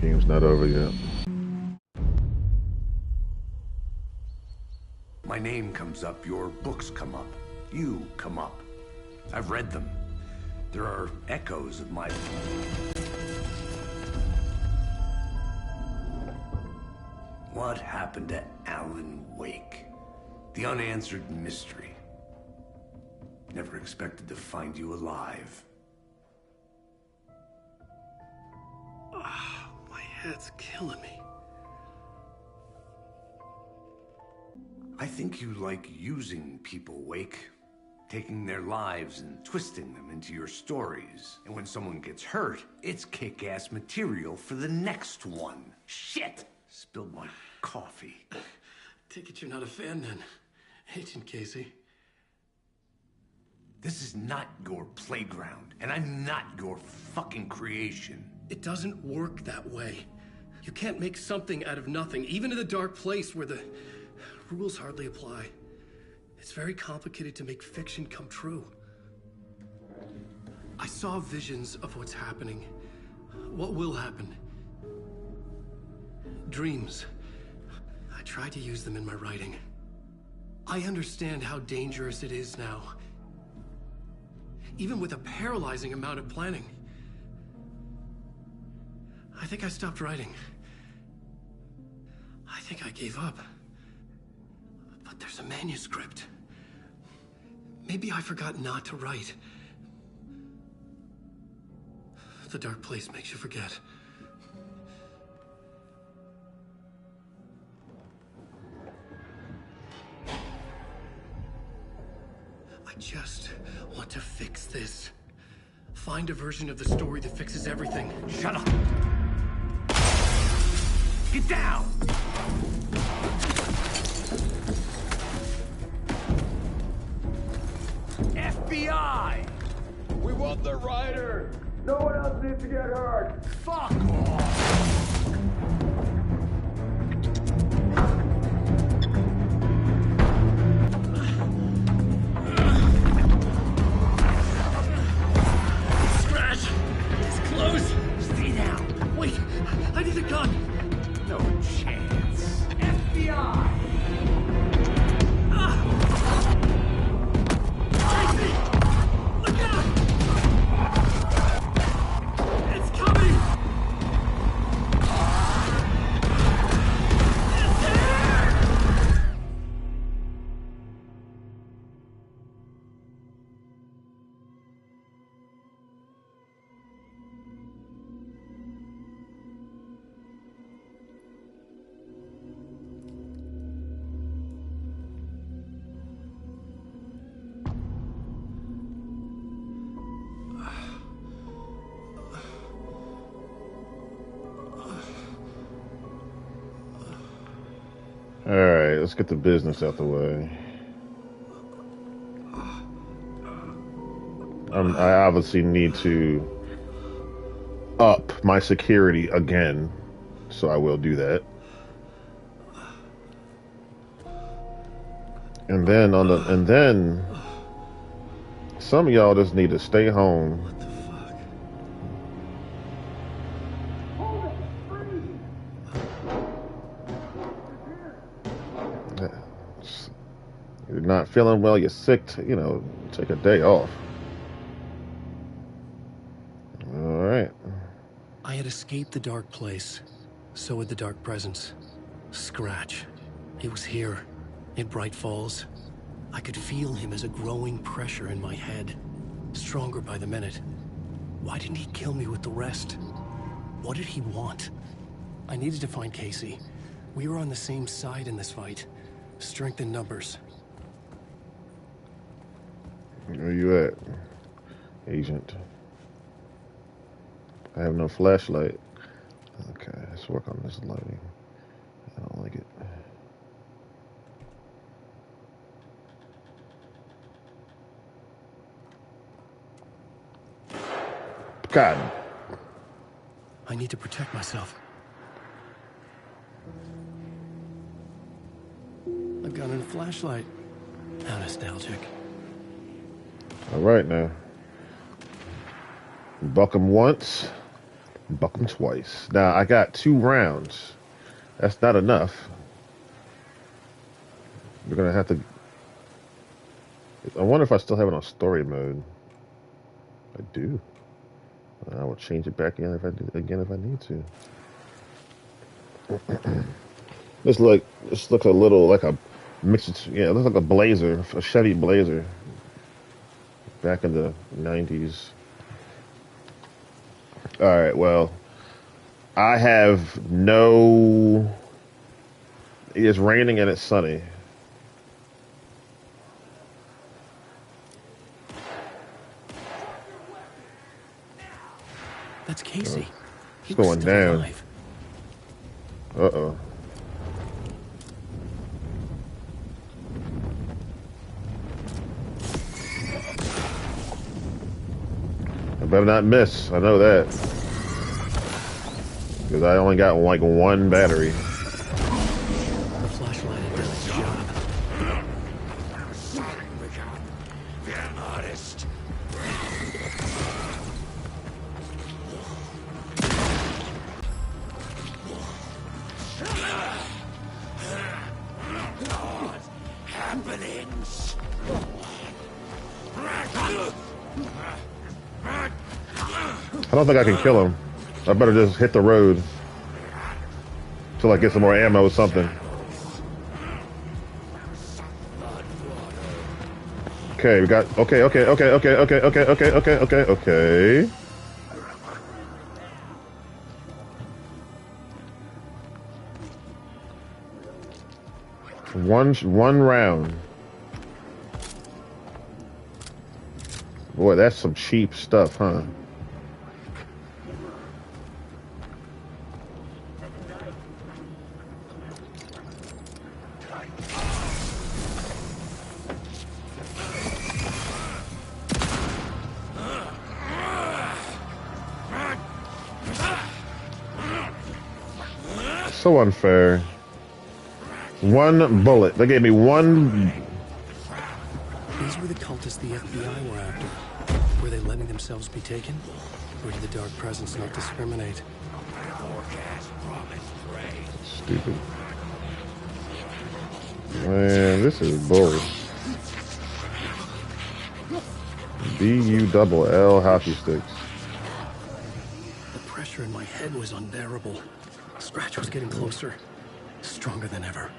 Game's not over yet. My name comes up, your books come up, you come up. I've read them. There are echoes of my... What happened to Alan Wake? The unanswered mystery. Never expected to find you alive. My head's killing me. I think you like using people, Wake. Taking their lives and twisting them into your stories. And when someone gets hurt, it's kick-ass material for the next one. Shit! Spilled my coffee. Take it you're not a fan then, Agent Casey. This is not your playground, and I'm not your fucking creation. It doesn't work that way. You can't make something out of nothing, even in a dark place where the rules hardly apply. It's very complicated to make fiction come true. I saw visions of what's happening, what will happen. Dreams. I tried to use them in my writing. I understand how dangerous it is now. Even with a paralyzing amount of planning. I think I stopped writing. I think I gave up. But there's a manuscript. Maybe I forgot not to write. The dark place makes you forget. I just want to fix this. Find a version of the story that fixes everything. Shut up! Get down! FBI! We want the rider! No one else needs to get hurt! Fuck off! Scratch! It's close! Stay down! Wait! I need a gun! No chance! FBI! Look out! It's coming! It's here! All right, let's get the business out the way. I obviously need to up my security again, so I will do that. And then some of y'all just need to stay home. What the fuck? You're not feeling well, you're sick, take a day off. All right. I had escaped the dark place. So had the dark presence. Scratch. He was here, in Bright Falls. I could feel him as a growing pressure in my head. Stronger by the minute. Why didn't he kill me with the rest? What did he want? I needed to find Casey. We were on the same side in this fight. Strength in numbers. Where you at, Agent? I have no flashlight. Okay, let's work on this lighting. I don't like it. God. I need to protect myself. A gun and a flashlight. How nostalgic. All right now. Buck 'em once, Buck 'em twice. Now I got 2 rounds. That's not enough. We're gonna have to. I wonder if I still have it on story mode. I do. I will change it back in if I need to. This looks a little like a mix. Yeah, it looks like a Blazer, a Chevy Blazer, back in the '90s. All right. Well, I have no. It's raining and it's sunny. That's Casey. It's going down. Alive. Uh-oh. I better not miss. I know that. Because I only got like 1 battery. The flashlight had done its job. Be an artist. Happenings. I don't think I can kill him. I better just hit the road. Till I get some more ammo or something. Okay, we got... Okay. One round. Boy, that's some cheap stuff, huh? So unfair. 1 bullet. They gave me 1. These were the cultists the FBI were after. Were they letting themselves be taken? Or did the Dark Presence not discriminate? Stupid. Man, this is bull. BULL hockey sticks. The pressure in my head was unbearable. Scratch was getting closer. Stronger than ever.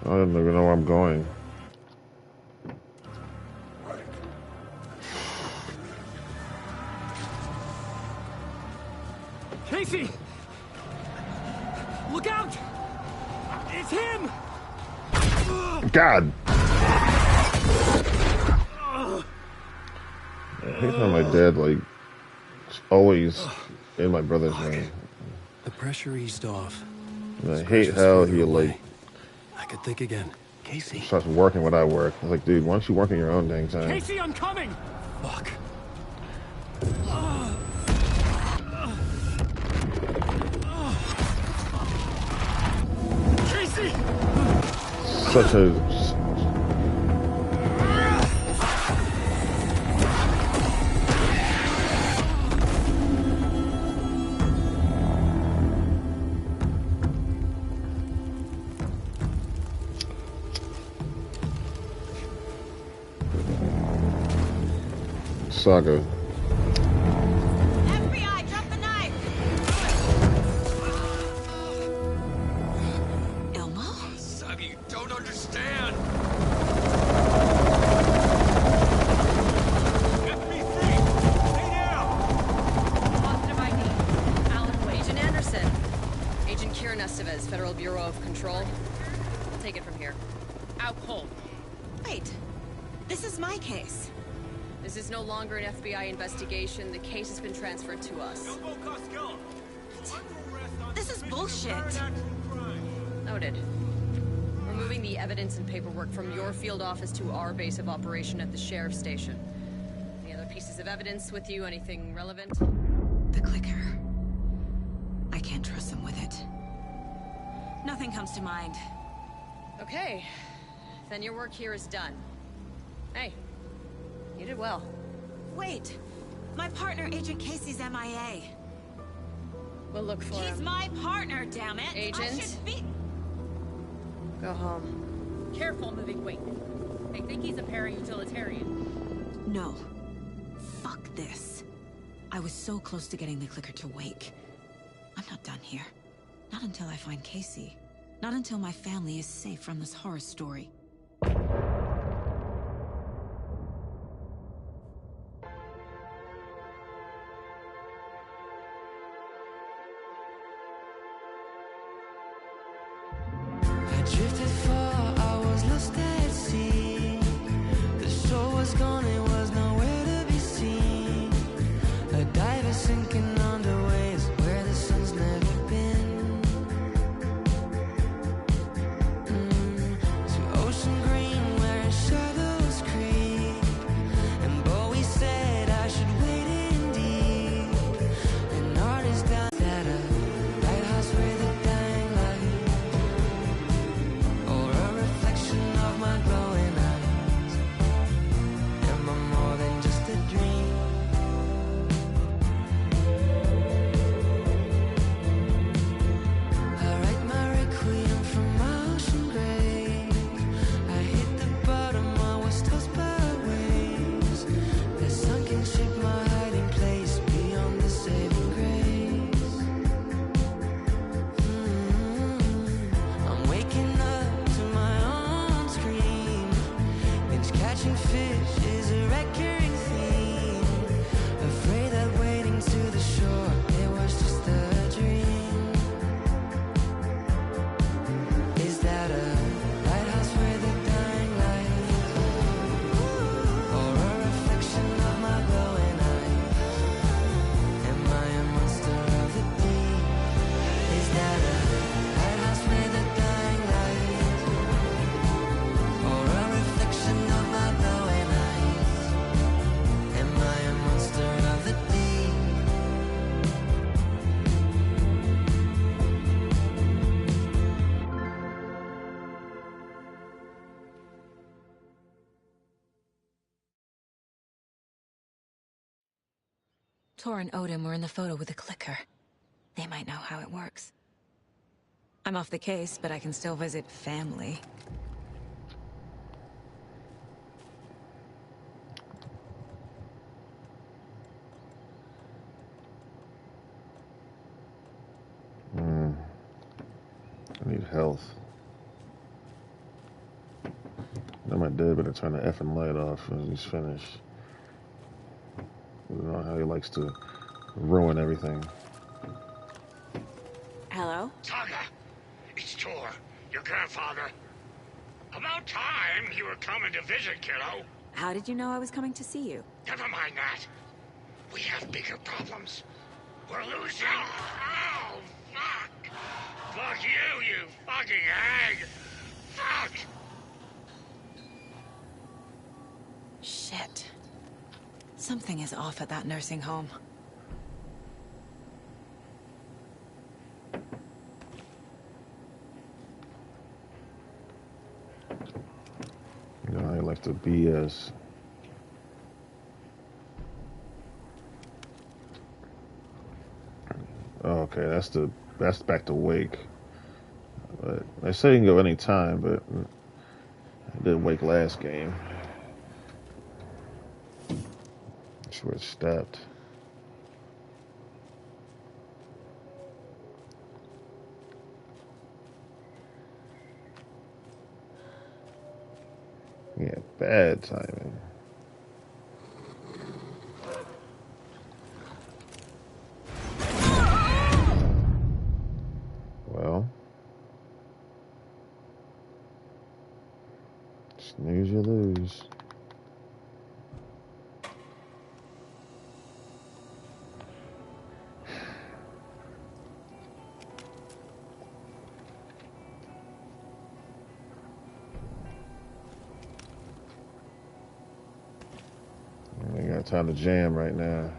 I don't even know where I'm going. Casey! Look out! It's him! God! I hate how my dad, like, is always in my brother's way. The pressure eased off. And I hate how he, like, I could think again. Casey. starts working when I work. I was like, dude, why don't you work in your own dang time? Casey, I'm coming! Fuck. Casey! Such a... saga. FBI, drop the knife! Elmo? Saga, you don't understand. FB3, stay down. Positive ID. Alan Wade. Agent Anderson. Agent Kieran Estevez, Federal Bureau of Control. We'll take it from here. Out cold. Wait. This is my case. This is no longer an FBI investigation. The case has been transferred to us. This is bullshit. Noted. We're moving the evidence and paperwork from your field office to our base of operation at the sheriff's station. Any other pieces of evidence with you? Anything relevant? The clicker. can't trust them with it. Nothing comes to mind. Okay. Then your work here is done. Hey, you did well. Wait! My partner, Agent Casey's MIA. We'll look for him. He's my partner, damn it! Agent? I should be... Go home. Careful moving weight. They think he's a para-utilitarian. No. Fuck this. I was so close to getting the clicker to wake. I'm not done here. Not until I find Casey. Not until my family is safe from this horror story. Tor and Odin were in the photo with a clicker. They might know how it works. I'm off the case, but I can still visit family. I need health. I'm dead, but I turn the effing light off when he's finished. I don't know how he likes to ruin everything. Hello? Saga, it's Tor, your grandfather. About time you were coming to visit, kiddo. How did you know I was coming to see you? Never mind that. We have bigger problems. We're losing. Oh, fuck. Fuck you, you fucking hag. Fuck. Shit. Something is off at that nursing home. You know, I like to BS. Oh, okay, that's back to Wake. But they say you can go any time, but I did Wake last game. Switch stepped. Yeah, bad timing. Well, snooze you lose. I got time to jam right now.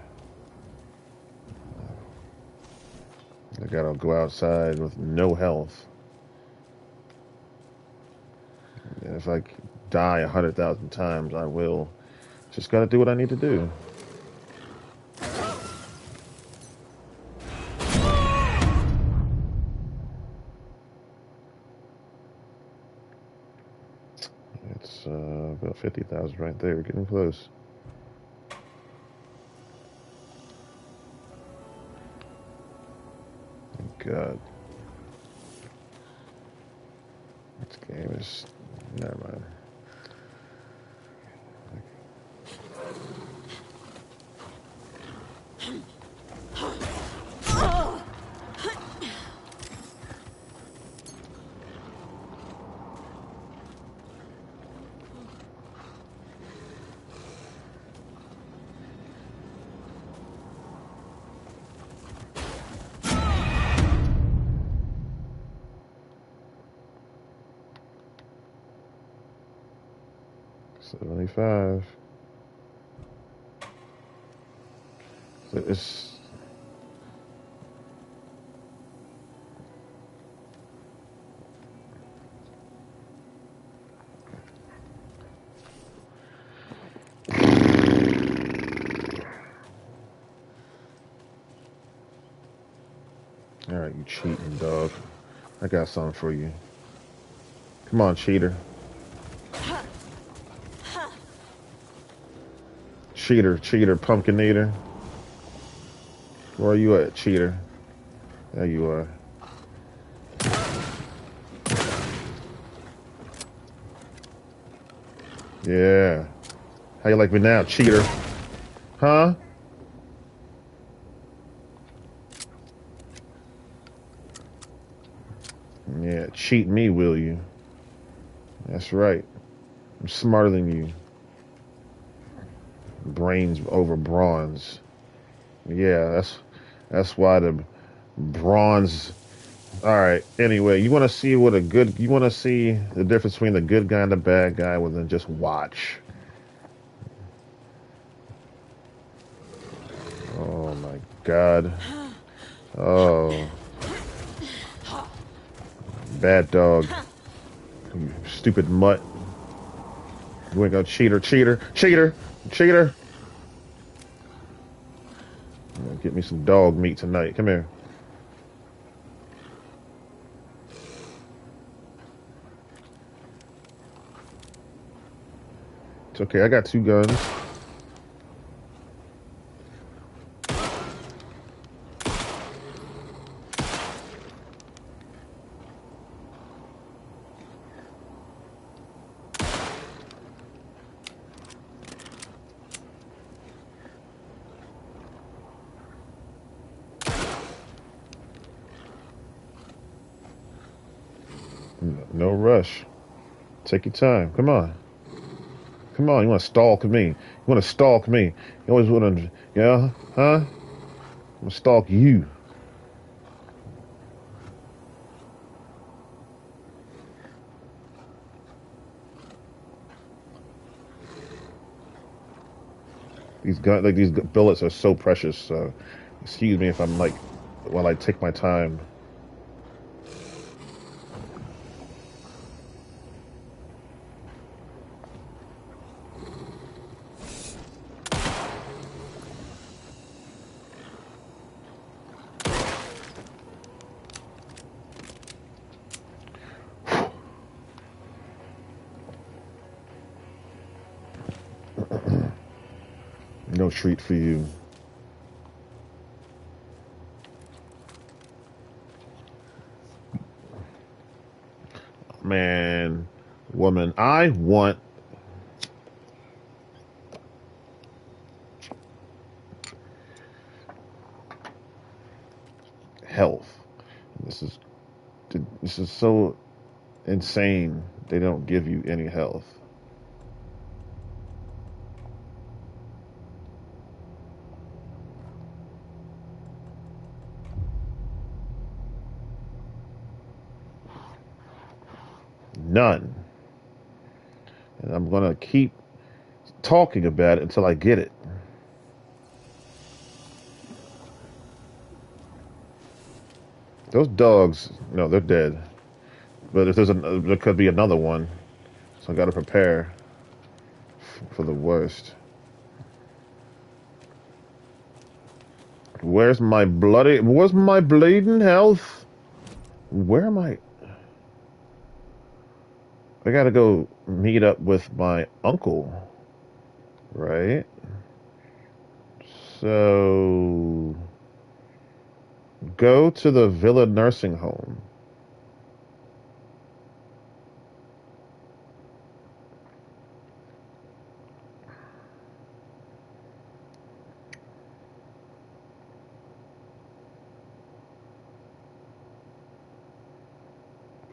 I gotta go outside with no health. And if I die 100,000 times, I will. Just gotta do what I need to do. It's about 50,000 right there. We're getting close. God. This game is... Never mind. $75. So it's... Alright, you cheating dog. I got something for you. Come on, cheater. Cheater, pumpkin eater. Where are you at, cheater? There you are. Yeah. How you like me now, cheater? Huh? Yeah, cheat me, will you? That's right. I'm smarter than you. Brains over bronze. Yeah, that's why the bronze. All right. Anyway, you want to see what a good. You want to see the difference between the good guy and the bad guy? Well, then just watch. Oh my God. Oh. Bad dog. You stupid mutt. You ain't gonna cheater. Get me some dog meat tonight. Come here. It's okay. I got 2 guns. No rush. Take your time. Come on. Come on. You want to stalk me? You want to stalk me? You always want to, yeah? Huh? I'm going to stalk you. These bullets are so precious. So, excuse me if I'm like, while I take my time. No treat for you. Man, woman, I want health. This is so insane. They don't give you any health. None. And I'm going to keep talking about it until I get it. Those dogs, no, they're dead. But if there could be another one, so I got to prepare for the worst. Where's my bleeding health? Where am I? I gotta go meet up with my uncle, right? So, go to the Villa Nursing Home.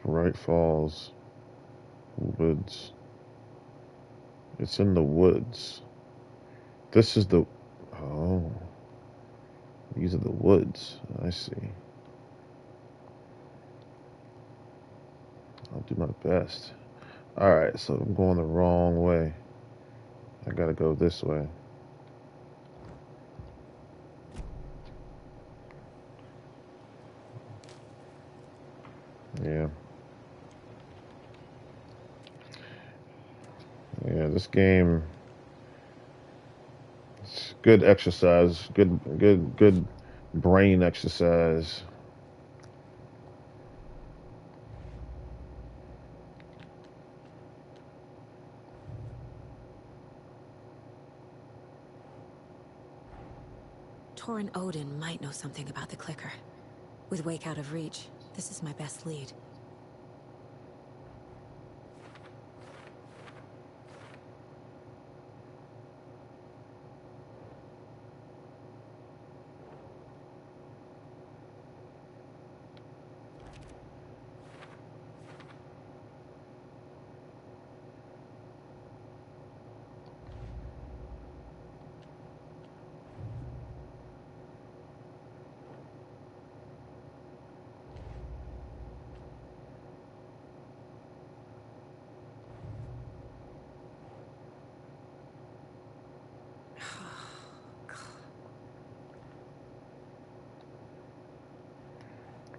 Bright Falls Woods. It's in the woods. This is the... Oh. These are the woods. I see. I'll do my best. Alright, so I'm going the wrong way. I gotta go this way. Yeah. Yeah, this game... It's good exercise. Good brain exercise. Torrin Odin might know something about the clicker. With Wake out of reach, this is my best lead.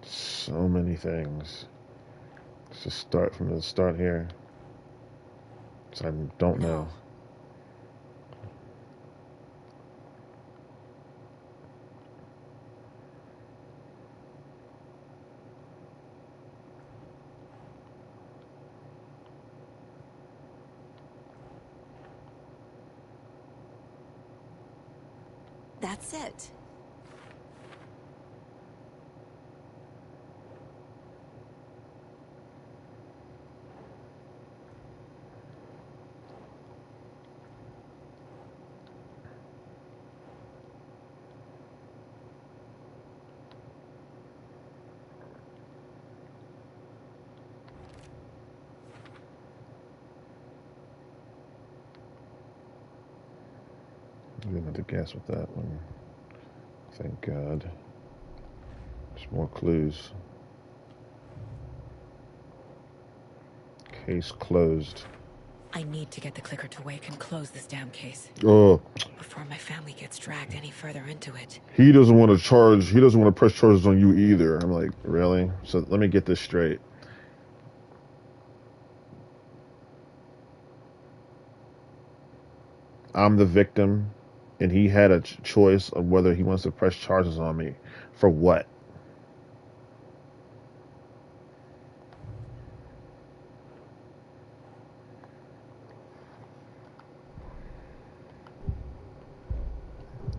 So many things. Let's just start from the start here. So I don't know. That's it. I didn't have to guess with that one. Thank God. There's more clues. Case closed. I need to get the clicker to Wake and close this damn case. Oh. Before my family gets dragged any further into it. He doesn't want to charge. He doesn't want to press charges on you either. I'm like, really? So let me get this straight. I'm the victim, and he had a choice of whether he wants to press charges on me. For what?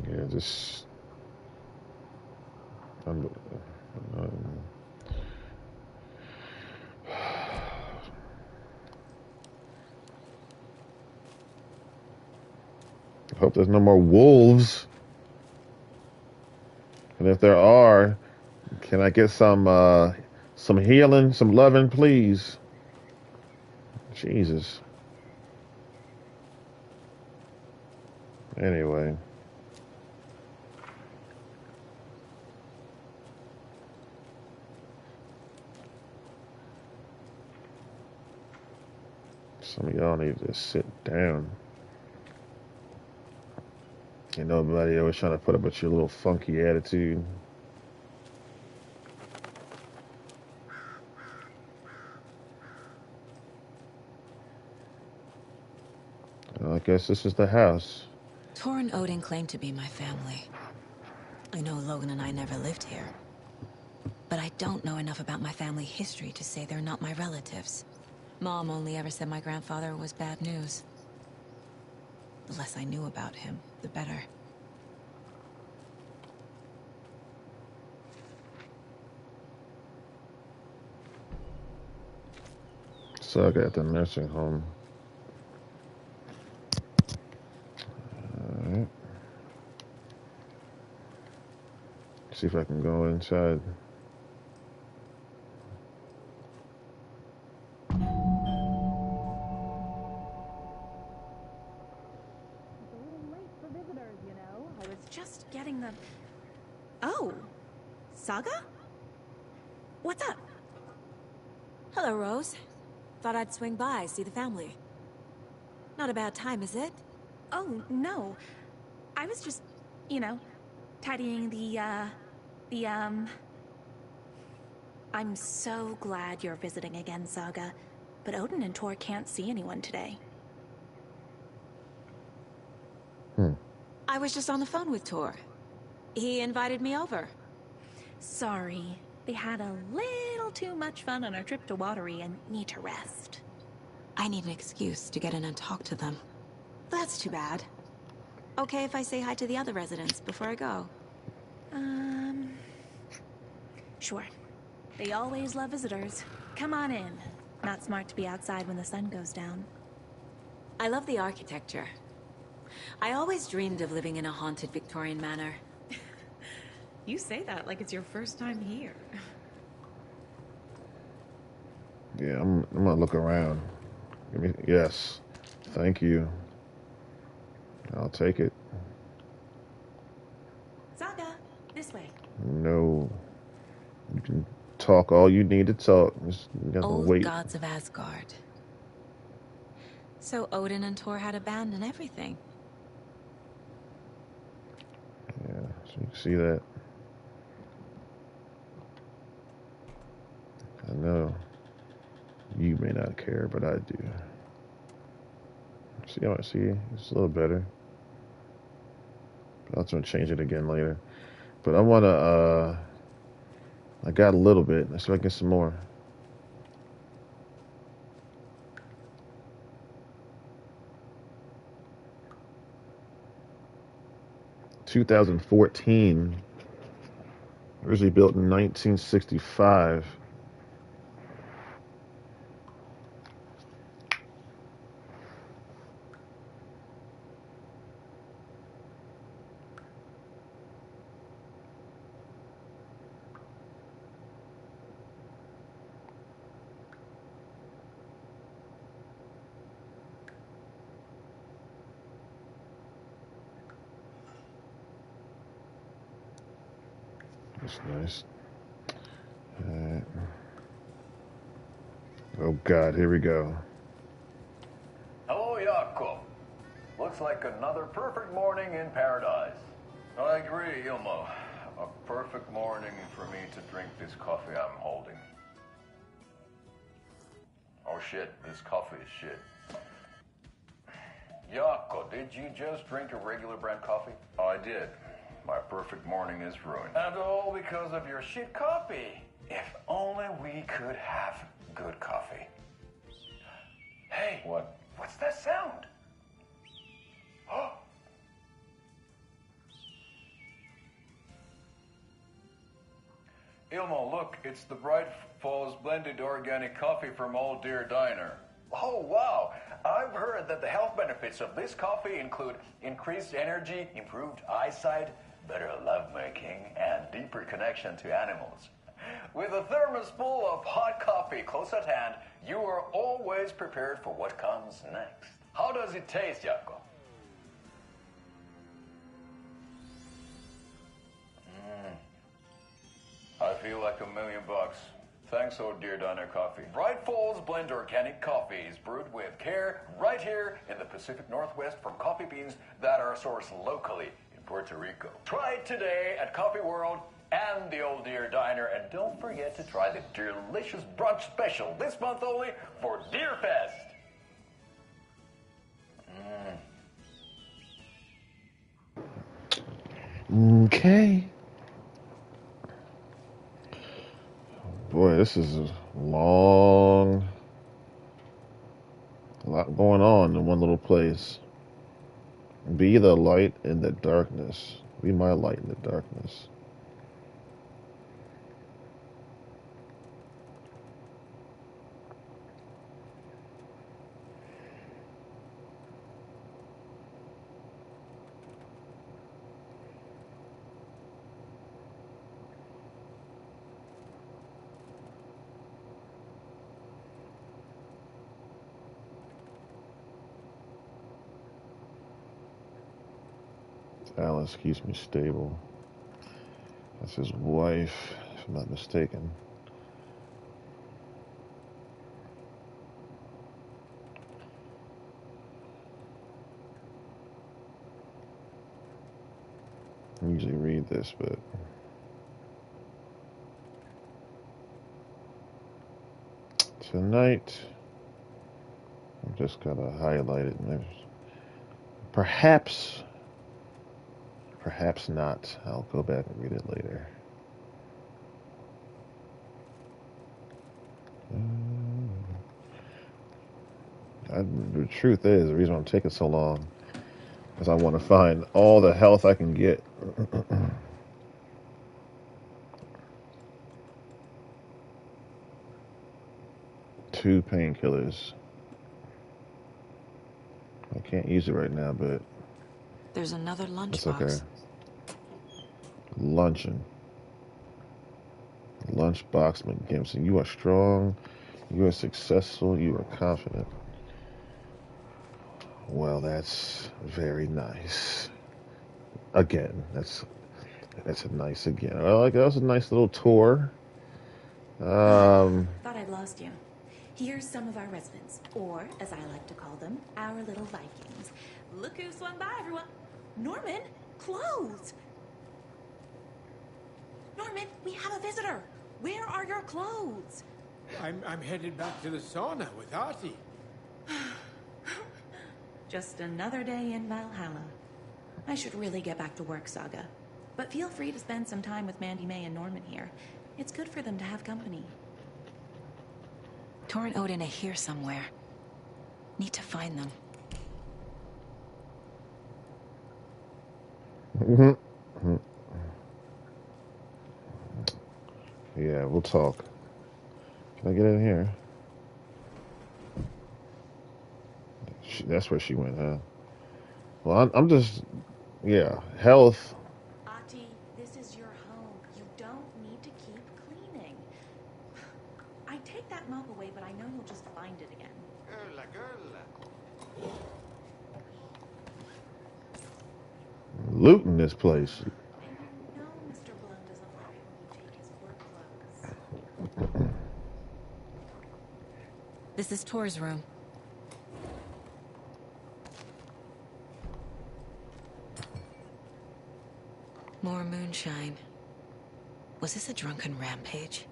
Yeah, just... I hope there's no more wolves. And if there are, can I get some healing, some loving, please? Jesus. Anyway. Some of y'all need to sit down. Ain't nobody always trying to put up with your little funky attitude. I guess this is the house. Tor and Odin claim to be my family. I know Logan and I never lived here. But I don't know enough about my family history to say they're not my relatives. Mom only ever said my grandfather was bad news. The less I knew about him, the better. Saga at the nursing home. Alright. See if I can go inside. Just getting the... Oh, Saga? What's up? Hello, Rose. Thought I'd swing by, see the family. Not a bad time, is it? Oh, no. I was just, tidying the I'm so glad you're visiting again, Saga. But Odin and Tor can't see anyone today. I was just on the phone with Tor. He invited me over. Sorry. They had a little too much fun on our trip to Watery and need to rest. I need an excuse to get in and talk to them. That's too bad. Okay if I say hi to the other residents before I go? Sure. They always love visitors. Come on in. Not smart to be outside when the sun goes down. I love the architecture. I always dreamed of living in a haunted Victorian manor. You say that like it's your first time here. Yeah, I'm gonna look around. Yes. Thank you. I'll take it. Saga, this way. No. You can talk all you need to talk. Just gotta Old wait. gods of Asgard. So Odin and Tor had a band and everything. Yeah, so you can see that. I know. You may not care, but I do. See how I see? It's a little better. But I'll try to change it again later. But I wanna I got a little bit. Let's see if I can get some more. (2014) originally built in 1965. That's nice. Oh God, here we go. Hello, Jakob. Looks like another perfect morning in paradise. I agree, Ilmo. A perfect morning for me to drink this coffee I'm holding. Oh shit, this coffee is shit. Jakob, did you just drink a regular brand coffee? I did. My perfect morning is ruined. And all because of your shit coffee. If only we could have good coffee. Hey. What? What's that sound? Oh. Ilmo, look, it's the Bright Falls blended organic coffee from Old Deer Diner. Oh, wow. I've heard that the health benefits of this coffee include increased energy, improved eyesight, better lovemaking, and deeper connection to animals. With a thermos full of hot coffee close at hand, you are always prepared for what comes next. How does it taste, Jakob? I feel like $1 million. Thanks, Old Deer Diner Coffee. Bright Falls Blend Organic Coffee is brewed with care right here in the Pacific Northwest from coffee beans that are sourced locally in Puerto Rico. Try it today at Coffee World and the Old Deer Diner, and don't forget to try the delicious brunch special this month only for Deer Fest. Okay. Boy, this is a long. A lot going on in one little place. Be the light in the darkness. Be my light in the darkness. Alice keeps me stable. That's his wife, if I'm not mistaken. I usually read this, but tonight I'm just gonna highlight it. Perhaps not. I'll go back and read it later. The truth is, the reason I'm taking so long is I want to find all the health I can get. 2 painkillers. I can't use it right now, but There's another it's lunchbox. okay. Luncheon. Lunchbox McGimson. You are strong. You are successful. You are confident. Well, that's very nice. Again, that's a nice again. I like that was a nice little tour. Thought I'd lost you. Here's some of our residents, or as I like to call them, our little Vikings. Look who swung by, everyone. Norman, clothes. Norman, we have a visitor. Where are your clothes? I'm headed back to the sauna with Artie. Just another day in Valhalla. I should really get back to work, Saga. But feel free to spend some time with Mandy May and Norman here. It's good for them to have company. Tor and Odin are here somewhere. Need to find them. Yeah, we'll talk. Can I get in here? That's where she went, huh? Well, I'm just, yeah, health. Ati, this is your home. You don't need to keep cleaning. I take that mop away, but I know you'll just find it again. Looting this place. And you know Mr. Bloom doesn't like it when you take his work clothes. This is Tor's room. More moonshine. Was this a drunken rampage?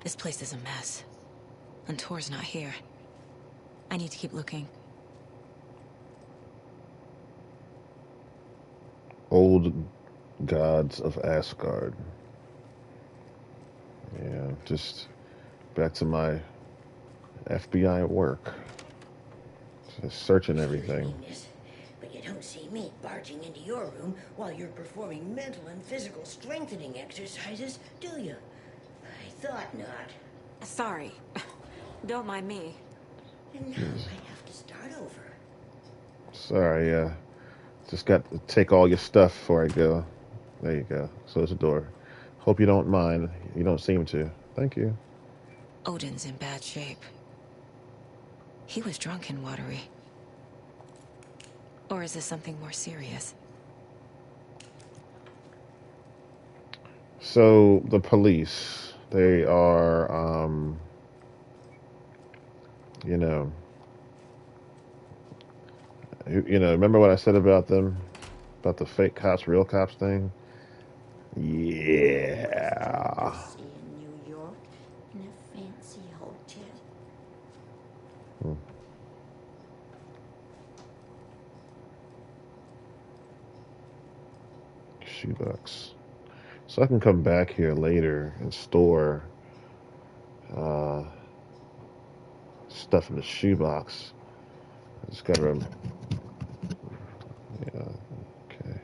This place is a mess. And Tor's not here. I need to keep looking. Old gods of Asgard. Yeah, just back to my FBI work. Just searching everything. But you don't see me barging into your room while you're performing mental and physical strengthening exercises, do you? I thought not. Sorry. Don't mind me. And now I have to start over. Sorry, just got to take all your stuff before I go. There you go. Close the door. Hope you don't mind. You don't seem to. Thank you. Odin's in bad shape. He was drunk and watery. Or is this something more serious? So the police, they are, you know, remember what I said about them, about the fake cops, real cops thing? Yeah. In New York, in a fancy hotel. shoebox. So I can come back here later and store stuff in the shoebox. I just gotta yeah, okay.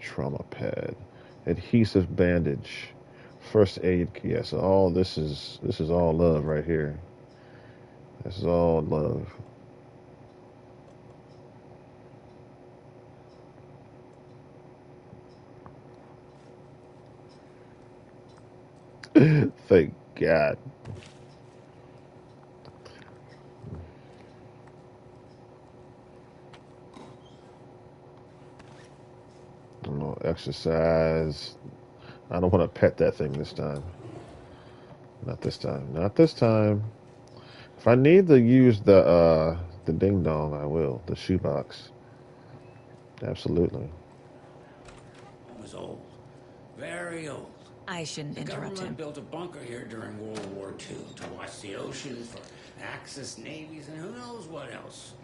Trauma pad. Adhesive bandage. First aid kit. Yeah, so all this is all love right here. This is all love. Thank God. No exercise. I don't want to pet that thing this time. Not this time. Not this time. If I need to use the ding dong, I will. The shoebox. Absolutely. It was old. Very old. I shouldn't interrupt The him. government built a bunker here during World War II to watch the ocean for Axis navies and who knows what else.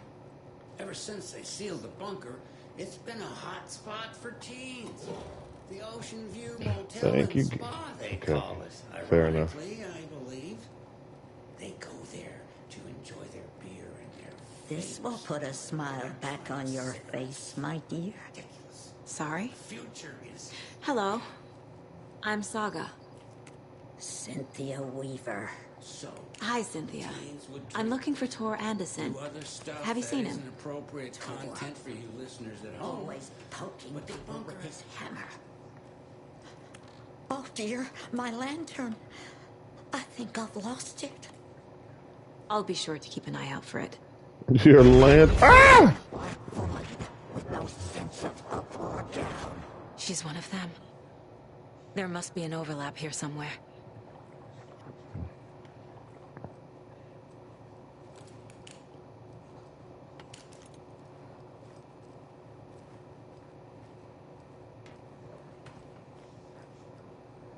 Ever since they sealed the bunker, it's been a hot spot for teens. The Ocean View Motel Thank you. and Spa, they Okay. call it. Fair enough. Ironically, I believe. They go there to enjoy their beer and their This will put a smile back on your face, my dear. Sorry? future is... Hello. I'm Saga. Cynthia Weaver. So, Hi, Cynthia. I'm looking for Tor Anderson. do other stuff Have you that seen isn't him? appropriate content for you listeners at home. Always poking people with his hammer. Oh dear, my lantern. I think I've lost it. I'll be sure to keep an eye out for it. Your land. Ah! With no sense of up or down. She's one of them. There must be an overlap here somewhere.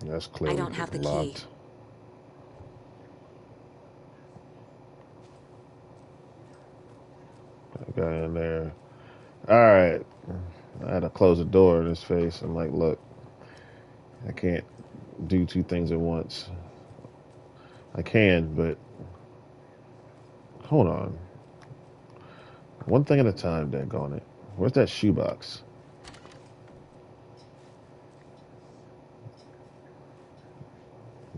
That's clearly I don't have the key. locked. I got in there. All right. I had to close the door in his face. I'm like, look, I can't do two things at once. I can, but hold on. One thing at a time, daggone it. Where's that shoebox?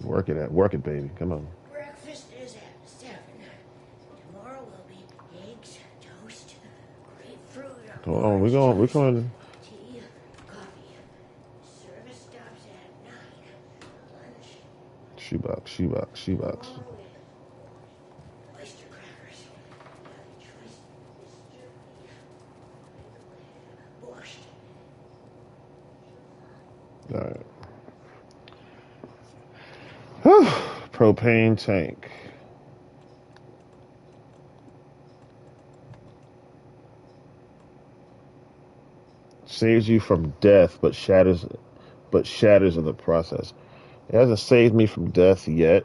Work it, baby. Come on. Breakfast is at 7. Tomorrow will be eggs, toast, grapefruit. Hold on, we're going. Tea, coffee. Service stops at 9. Lunch, Shoebox. oyster crackers. Borscht. All right. Propane tank. Saves you from death, but shatters in the process. It hasn't saved me from death yet,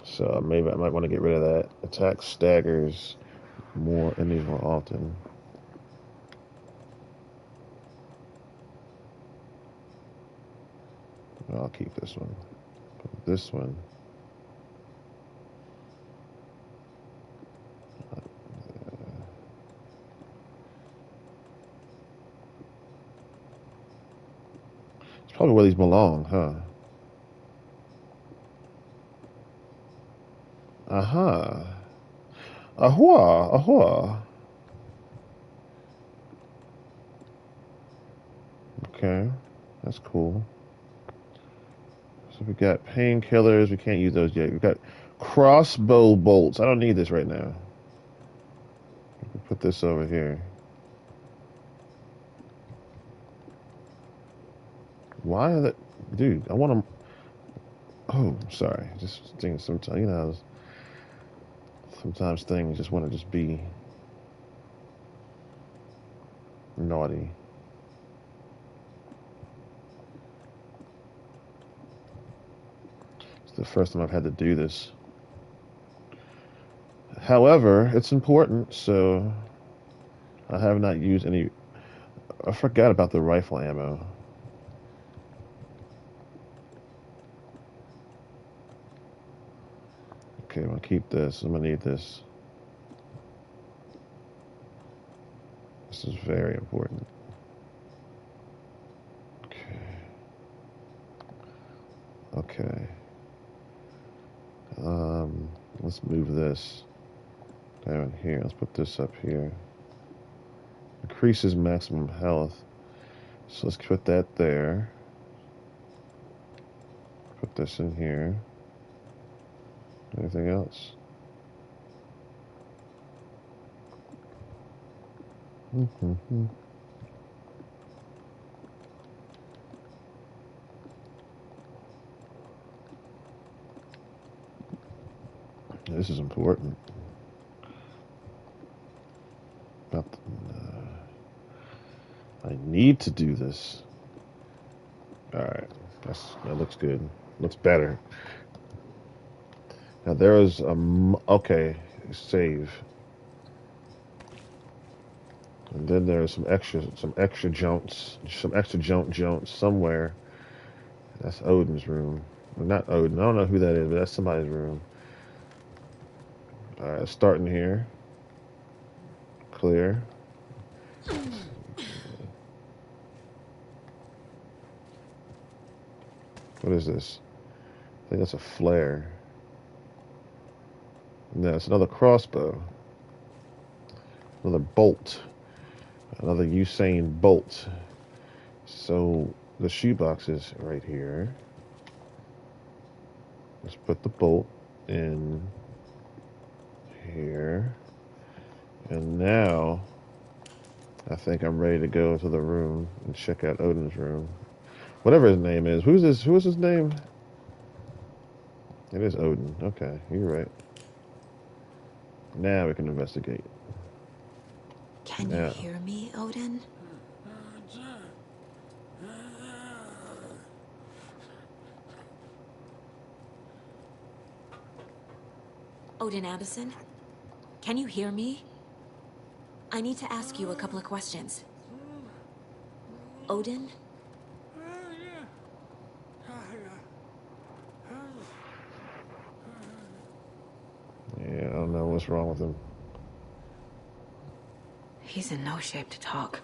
so maybe I might want to get rid of that. Attack staggers more enemies more often. I'll keep this one. This one. It's probably where these belong, huh? Aha. Ahua. Okay, that's cool. So we got painkillers. We can't use those yet. We got crossbow bolts. I don't need this right now. Put this over here. Why are that? Dude, I want to... Oh, sorry. Just thinking sometimes, you know, sometimes things just want to just be naughty. It's the first time I've had to do this. However, it's important, so I have not used any I forgot about the rifle ammo. Okay, I'm gonna keep this. I'm gonna need this. This is very important. Okay. Let's move this down here. Let's put this up here. Increases maximum health. So let's put that there. Put this in here. Anything else? Mm-hmm. This is important. About I need to do this. All right, that looks good. Looks better. Now there is okay, save, and then there's some extra jumps, some extra jumps somewhere. That's Odin's room. Well, not Odin. I don't know who that is, but that's somebody's room. All right, starting here. Clear. What is this? I think that's a flare. No, it's another crossbow. Another bolt. Another Usain Bolt. So the shoebox is right here. Let's put the bolt in here. And now I think I'm ready to go to the room and check out Odin's room. Whatever his name is. Who is his name? It is Odin. Okay, you're right. Now we can investigate. Can you hear me, Odin? Odin Addison? Can you hear me? I need to ask you a couple of questions. Odin? Yeah, I don't know what's wrong with him. He's in no shape to talk.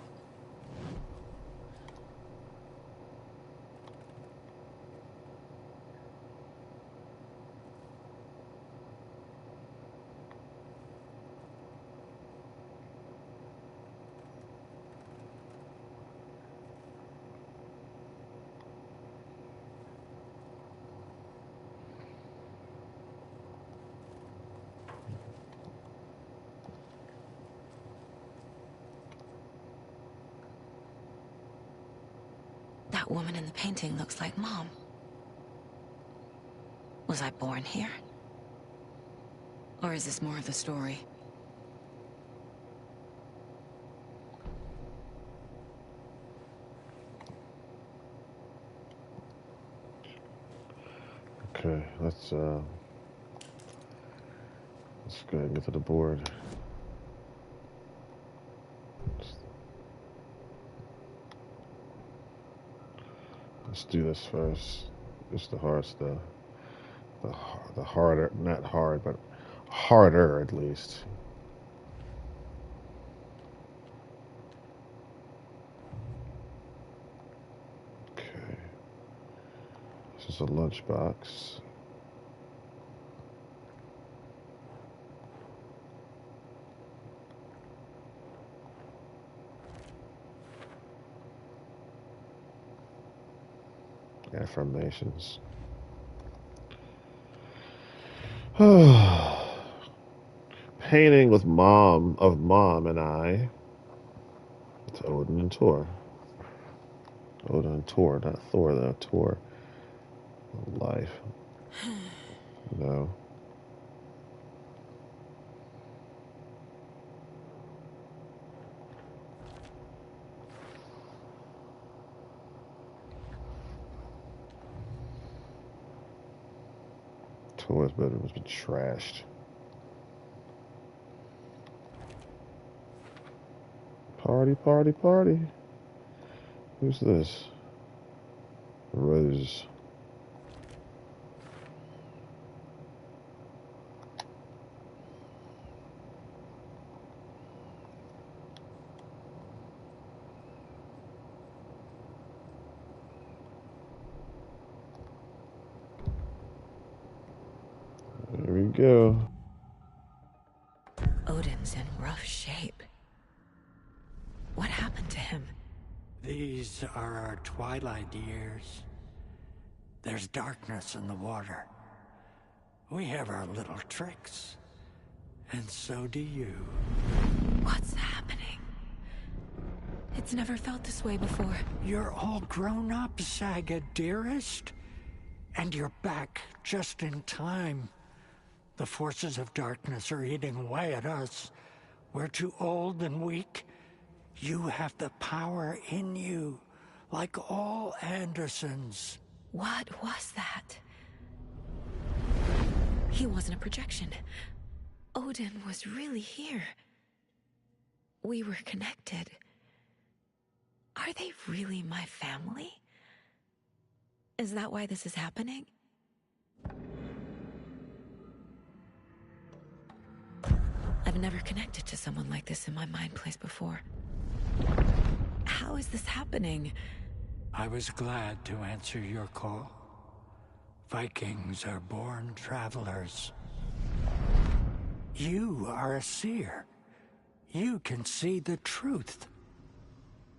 That woman in the painting looks like Mom. Was I born here? Or is this more of the story? Okay, let's go ahead and get to the board. Let's do this first. Just the hard stuff. The harder, not hard, but harder at least. Okay. This is a lunchbox. Affirmations. Painting with Mom and I. It's Odin and Tor. Odin and Tor, not Thor though. Tor. Life. No. Tor's bedroom has been trashed. Party, party, party. Who's this? Rose. There we go. Odin's in rough shape. What happened to him? These are our twilight years. There's darkness in the water. We have our little tricks. And so do you. What's happening? It's never felt this way before. You're all grown up, Saga, dearest. And you're back just in time. The forces of darkness are eating away at us. We're too old and weak. You have the power in you, like all Andersons. What was that? He wasn't a projection. Odin was really here. We were connected. Are they really my family? Is that why this is happening? I've never connected to someone like this in my mind place before. How is this happening? I was glad to answer your call. Vikings are born travelers. You are a seer. You can see the truth.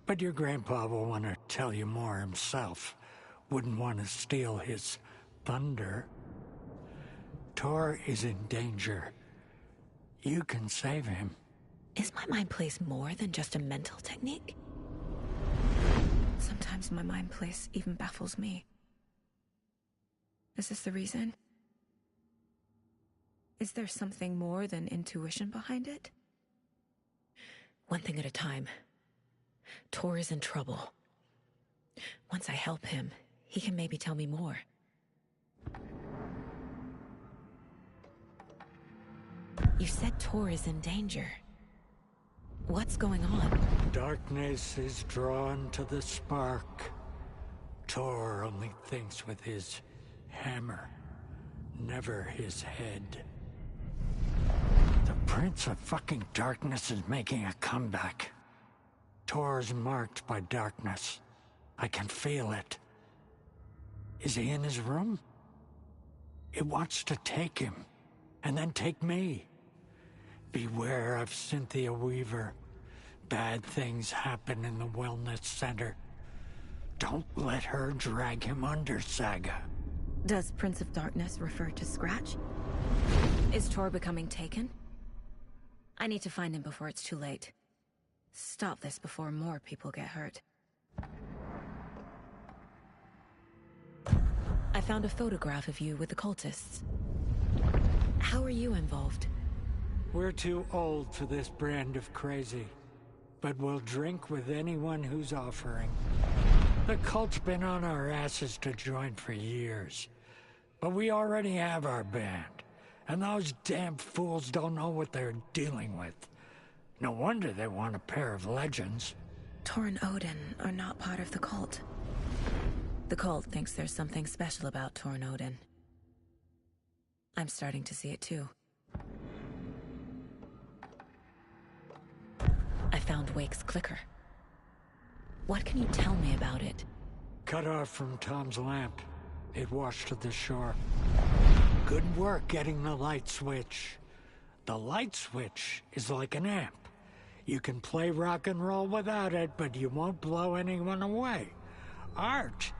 But your grandpa will want to tell you more himself. Wouldn't want to steal his thunder. Tor is in danger. You can save him. Is my mind place more than just a mental technique? Sometimes my mind place even baffles me. Is this the reason? Is there something more than intuition behind it? One thing at a time. Tor is in trouble. Once I help him, he can maybe tell me more. You said Tor is in danger. What's going on? Darkness is drawn to the spark. Tor only thinks with his hammer, never his head. The Prince of fucking Darkness is making a comeback. Tor's marked by darkness. I can feel it. Is he in his room? It wants to take him, and then take me. Beware of Cynthia Weaver. Bad things happen in the wellness center. Don't let her drag him under, Saga. Does Prince of Darkness refer to Scratch? Is Tor becoming taken? I need to find him before it's too late. Stop this before more people get hurt. I found a photograph of you with the cultists. How are you involved? We're too old for this brand of crazy, but we'll drink with anyone who's offering. The cult's been on our asses to join for years, but we already have our band, and those damn fools don't know what they're dealing with. No wonder they want a pair of legends. Tor and Odin are not part of the cult. The cult thinks there's something special about Tor and Odin. I'm starting to see it too. I found Wake's clicker. What can you tell me about it? Cut off from Tom's lamp. It washed to the shore. Good work getting the light switch. The light switch is like an amp. You can play rock and roll without it, but you won't blow anyone away. Art,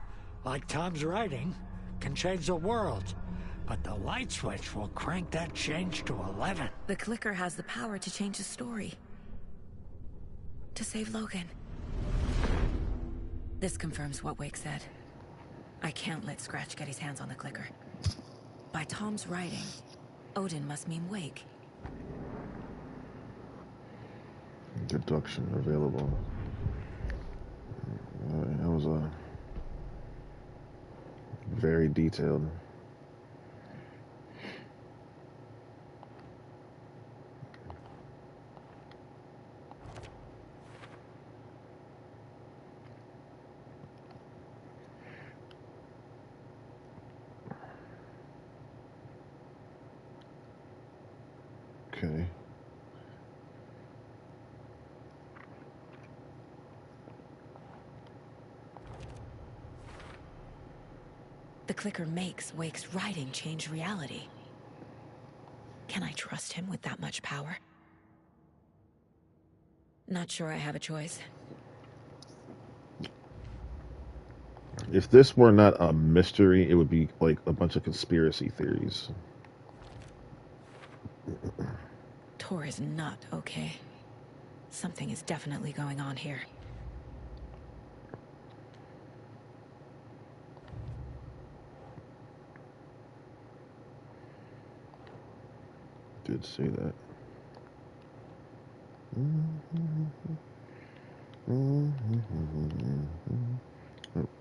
like Tom's writing, can change the world. But the light switch will crank that change to 11. The clicker has the power to change the story. To save Logan. This confirms what Wake said. I can't let Scratch get his hands on the clicker. By Tom's writing, Odin must mean Wake. Deduction available. That was a very detailed. Okay. The clicker makes Wake's writing change reality. Can I trust him with that much power? Not sure I have a choice. If this were not a mystery, it would be like a bunch of conspiracy theories. Tor is not okay. Something is definitely going on here. Did see that. Oh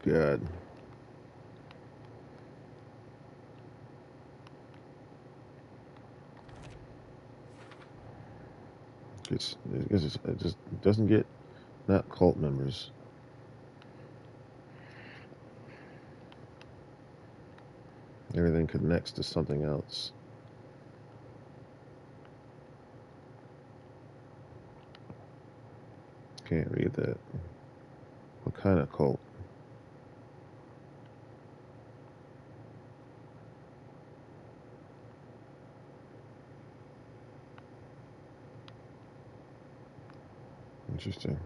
God. It just doesn't get not cult members. Everything connects to something else. Can't read that. What kind of cult? Interesting.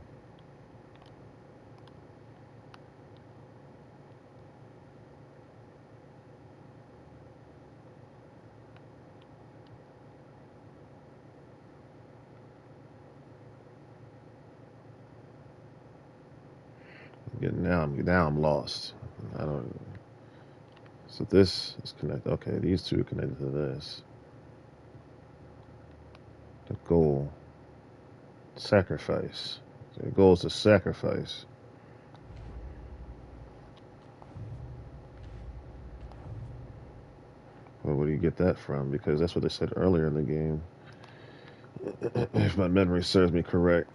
Now I'm lost. I don't. So this is connected. Okay, these two are connected to this. The goal. Sacrifice. The goal is to sacrifice. Well, where do you get that from? Because that's what they said earlier in the game. If my memory serves me correct.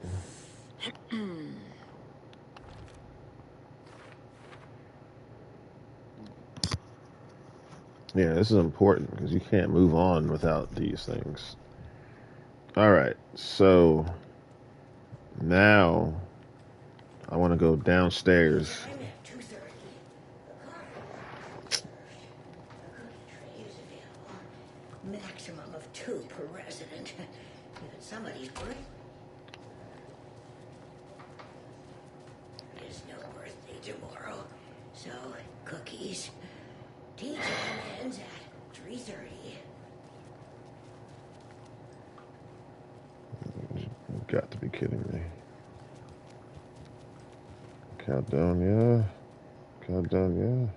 Yeah, this is important because you can't move on without these things. All right, so now I want to go downstairs. Maximum of 2 per resident. If it's somebody's birthday. There's no birthday tomorrow, so cookies. Tea time ends at 3:30. You've got to be kidding me. Countdown, yeah. Countdown, yeah.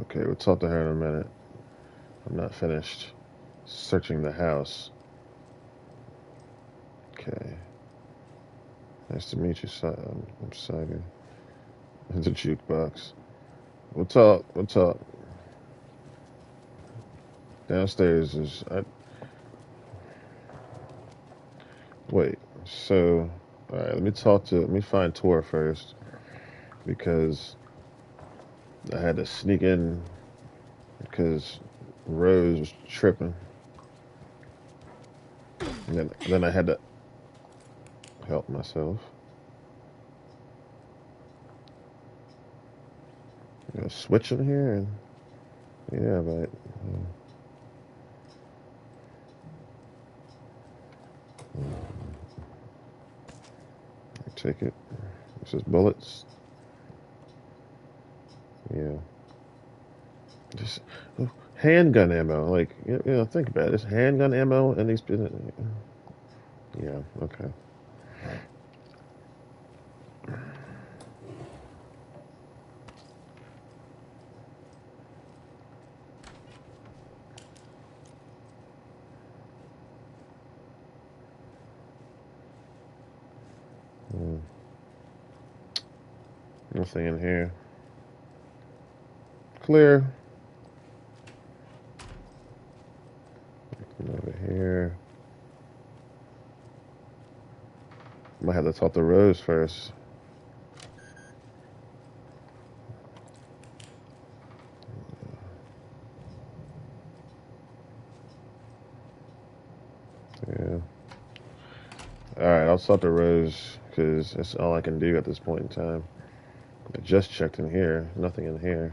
Okay, we'll talk to her in a minute. I'm not finished searching the house. Okay. Nice to meet you, I'm Saga. It's a jukebox. We'll talk. Downstairs is... Wait, so... Alright, let me find Tor first. Because I had to sneak in because Rose was tripping. And then I had to help myself. You know, switch in here and yeah, but take it. This is bullets. Yeah. Just handgun ammo. Like, you know, think about it. There's handgun ammo and these. Yeah, okay. Nothing in here. Clear. Nothing over here. Might have to talk to Rose first. salt the rose because that's all I can do at this point in time. I just checked in here. Nothing in here.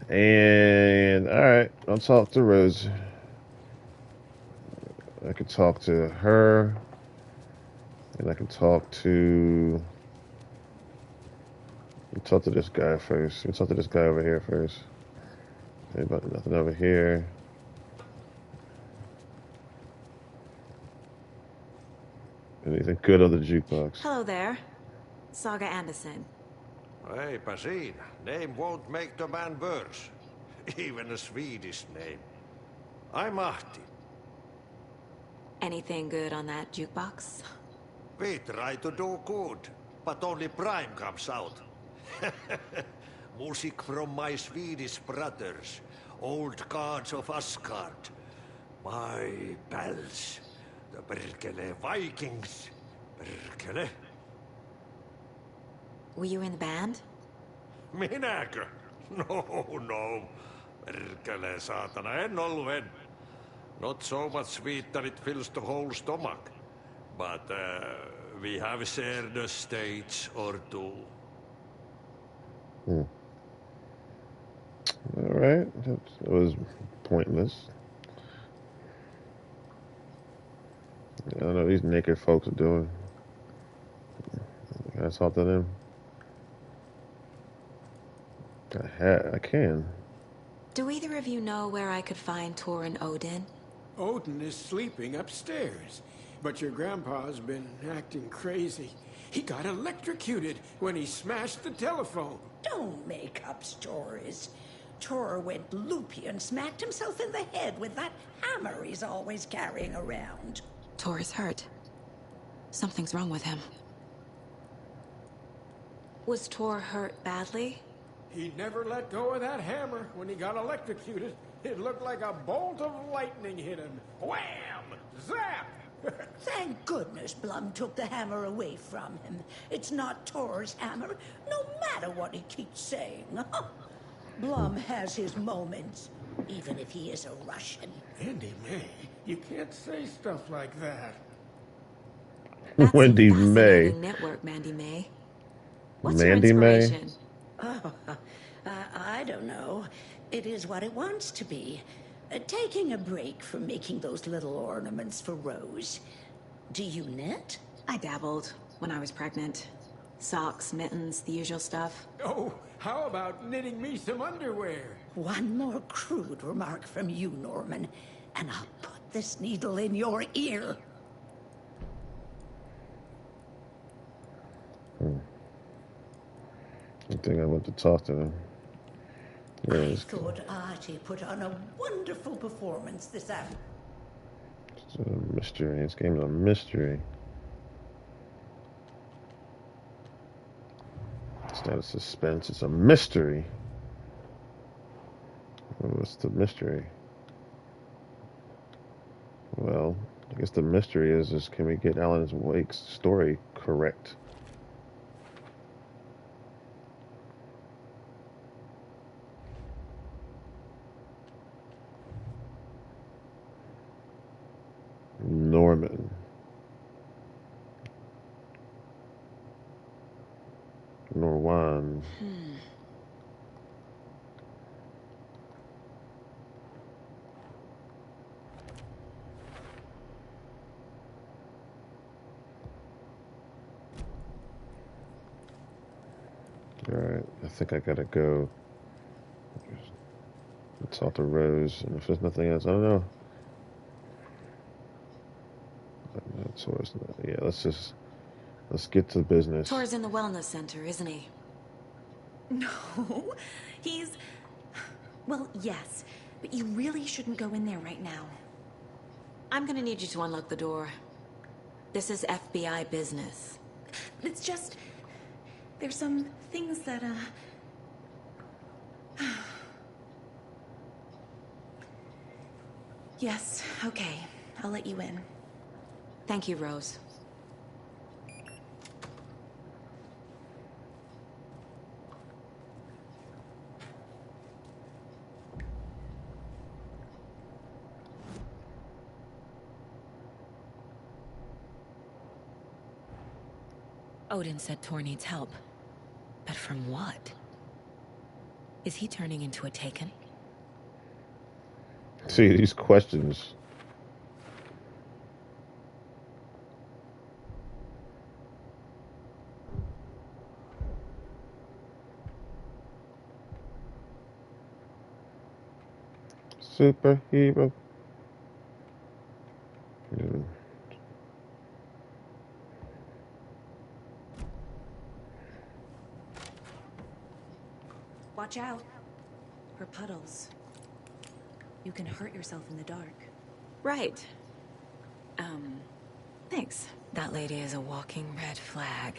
And alright, I'll talk to Rose. I could talk to her. And I can talk to... Talk to this guy first. Let me talk to this guy over here first. Anybody, nothing over here. Anything good on the jukebox? Hello there. Saga Anderson. Eipä siinä. Name won't make the man worse. Even a Swedish name. I'm Ahti. Anything good on that jukebox? We try to do good, but only Prime comes out. Music from my Swedish brothers, old gods of Asgard. My pals, the Perkele Vikings. Perkele. Were you in the band? Minäkö? No. Perkele saatana, en ollut. Not so much sweet that it fills the whole stomach. But we have shared a stage or two. Alright, that was pointless. I don't know what these naked folks are doing. Can I talk to them? I can. Do either of you know where I could find Tor and Odin? Odin is sleeping upstairs, but your grandpa's been acting crazy. He got electrocuted when he smashed the telephone. Don't make up stories. Tor went loopy and smacked himself in the head with that hammer he's always carrying around. Tor is hurt. Something's wrong with him. Was Tor hurt badly? He never let go of that hammer when he got electrocuted. It looked like a bolt of lightning hit him. Wham! Zap! Thank goodness Blum took the hammer away from him. It's not Tor's hammer, no matter what he keeps saying. Blum has his moments, even if he is a Russian. Andy May, you can't say stuff like that. Wendy May. Network, Mandy May. What's Mandy your May? inspiration? Oh, I don't know. It is what it wants to be. Taking a break from making those little ornaments for Rose. Do you knit? I dabbled when I was pregnant. Socks, mittens, the usual stuff. Oh, how about knitting me some underwear? One more crude remark from you, Norman, and I'll put this needle in your ear. I think I want to talk to them. I thought Artie put on a wonderful performance this afternoon. It's a mystery. This game is a mystery. It's not a suspense, it's a mystery. What's the mystery? Well, I guess the mystery is can we get Alan Wake's story correct? Norman. Norwan. Alright, I think I gotta go. Talk to Rose, and if there's nothing else, I don't know. Yeah, let's get to business. Tor's in the wellness center, isn't he? No, he's... Well, yes, but you really shouldn't go in there right now. I'm gonna need you to unlock the door. This is FBI business. It's just... There's some things that, Yes, okay. I'll let you in. Thank you, Rose. Odin said Tor needs help. But from what? Is he turning into a Taken? See, these questions. Superhero. Watch out. Her puddles. You can hurt yourself in the dark. Right. Thanks. That lady is a walking red flag.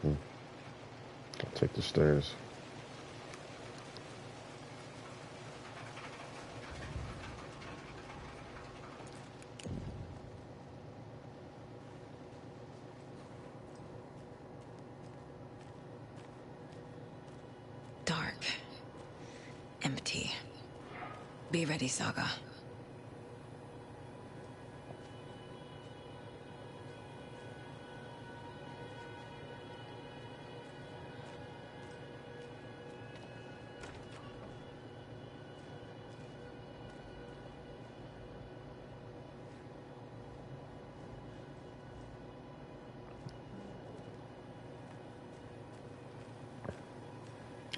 I'll take the stairs. Dark. Empty. Be ready, Saga.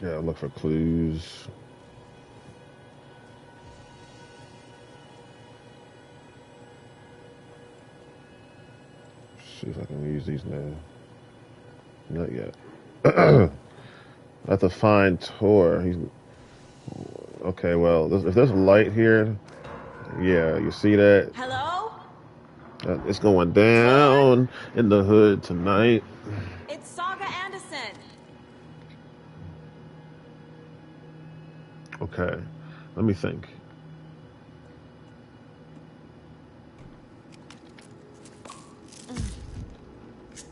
Yeah, look for clues. See if I can use these now. Not yet. I have to find Tor. He's okay. Well, if there's a light here, yeah, you see that? Hello? It's going down in the hood tonight. It's Saga Anderson. Okay, let me think.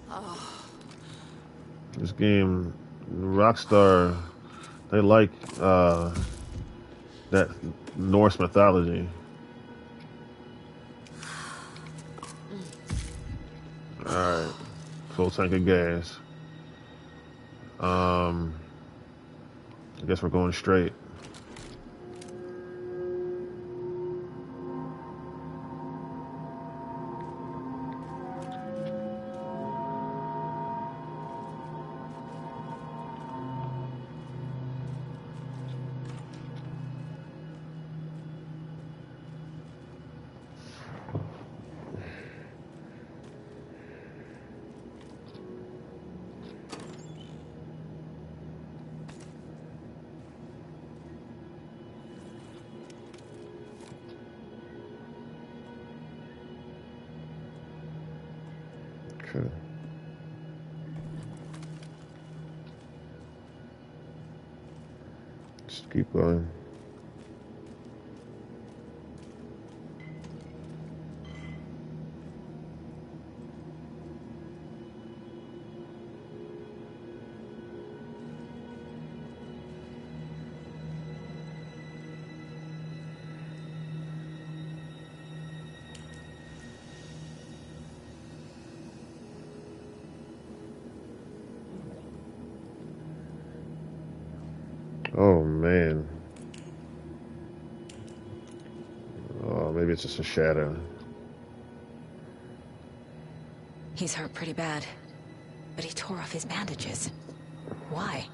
Oh. This game, Rockstar, they like that Norse mythology. All right, full tank of gas. I guess we're going straight. Okay. Just keep going. Oh man. Oh, maybe it's just a shadow. He's hurt pretty bad, but he tore off his bandages. Why?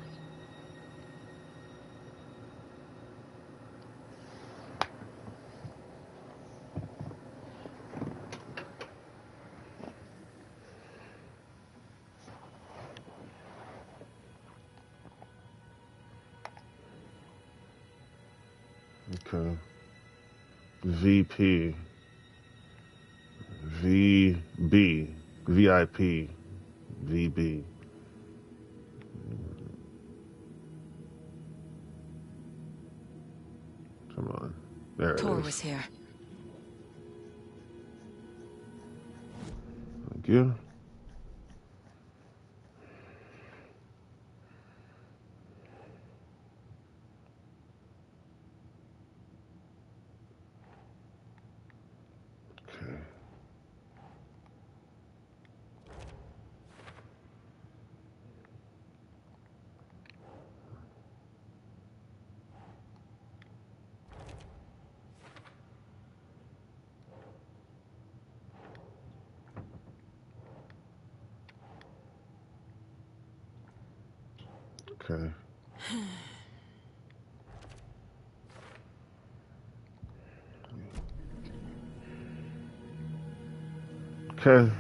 Okay. VP. VB. VIP. VB. Come on. There it Tor is. was here. Thank you. Okay. Okay.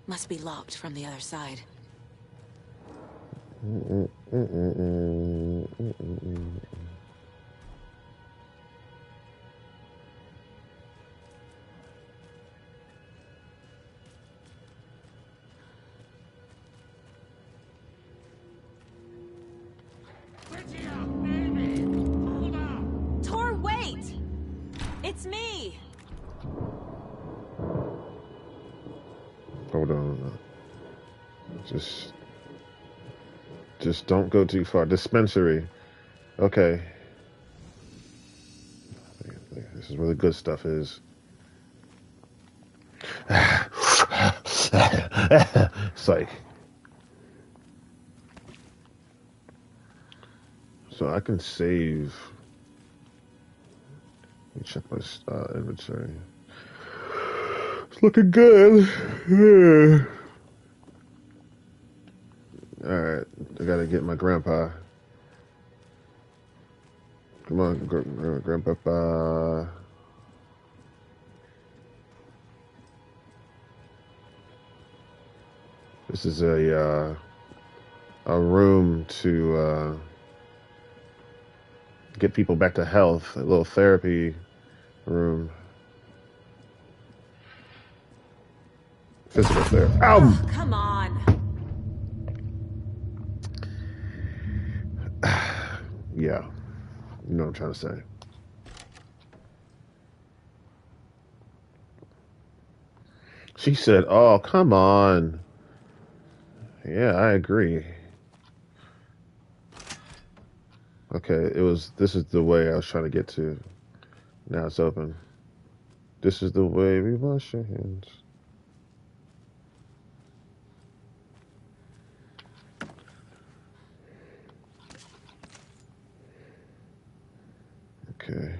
Must be locked from the other side. Tor, wait! It's me! Hold on. Just don't go too far. Dispensary. Okay. This is where the good stuff is. Psych. So I can save. Let me check my inventory. It's looking good. Alright, I gotta get my grandpa. Come on, grandpapa. This is a room to get people back to health. A little therapy room. Physical therapy. Ow! Oh, come on. Yeah. You know what I'm trying to say. She said, oh, come on. Yeah, I agree. Okay, this is the way I was trying to get to. Now it's open. This is the way we wash your hands. Okay.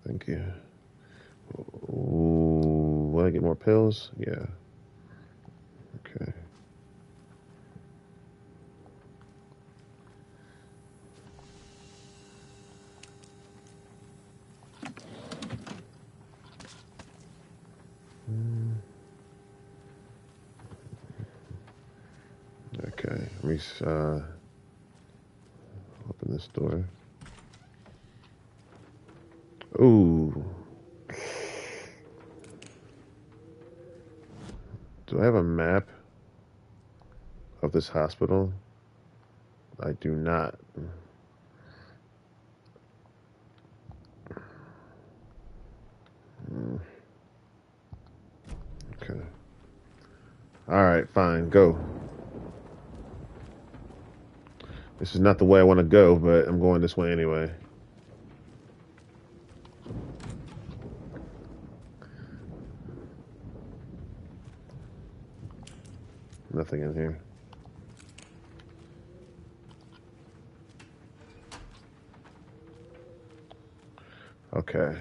Thank you. Ooh, want to get more pills? Yeah. Okay. Okay, let me open this door. Ooh. Do I have a map of this hospital? I do not. Okay. All right, fine, go. This is not the way I want to go, but I'm going this way anyway. Nothing in here. Okay.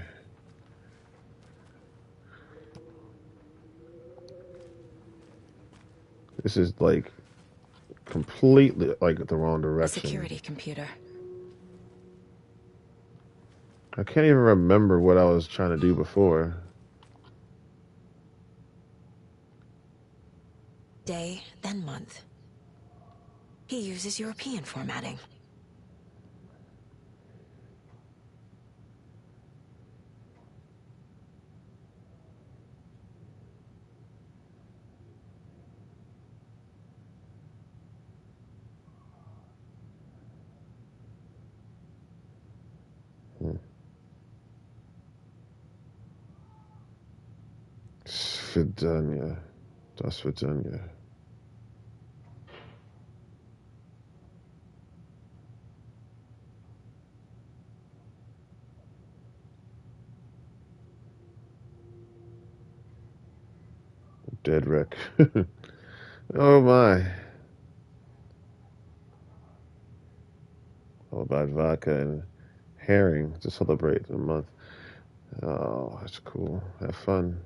This is like completely like the wrong direction. Security computer. I can't even remember what I was trying to do before. Day, then month. He uses European formatting. Svidania. Das Svidania. Dead Rick. Oh my. All about vodka and herring to celebrate the month. Oh, that's cool. Have fun.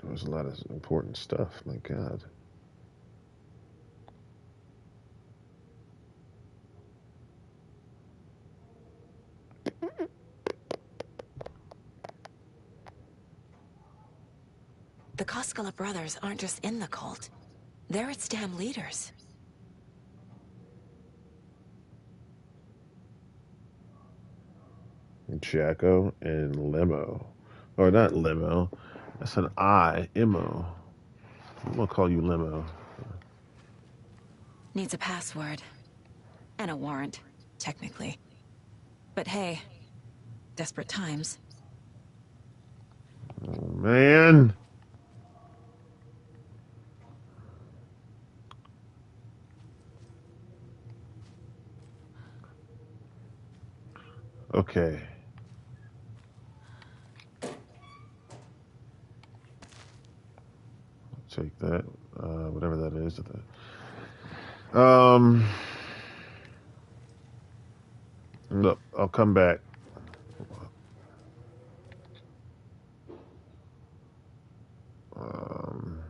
There was a lot of important stuff. My God. The Koskela brothers aren't just in the cult. They're its damn leaders. Jacko and Limo. Or not Limo. That's an I. Imo. I'm gonna call you Limo. Needs a password. And a warrant, technically. But hey, desperate times. Oh, man. Okay. Take that. Whatever that is. Look, I'll come back. Um,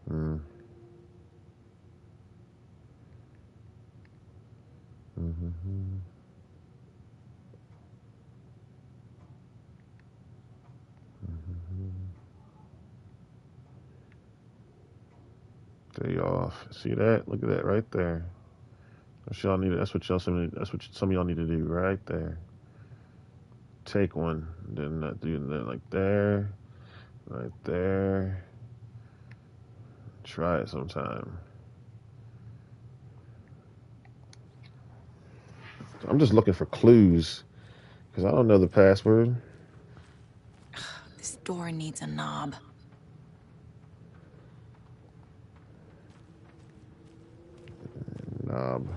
mm. Mm-hmm. Day off. See that? Look at that right there. That's y'all need. That's what y'all. That's what some of y'all need to do right there. Take one, then not do that like there, right there. Try it sometime. I'm just looking for clues because I don't know the password. This door needs a knob. Knob.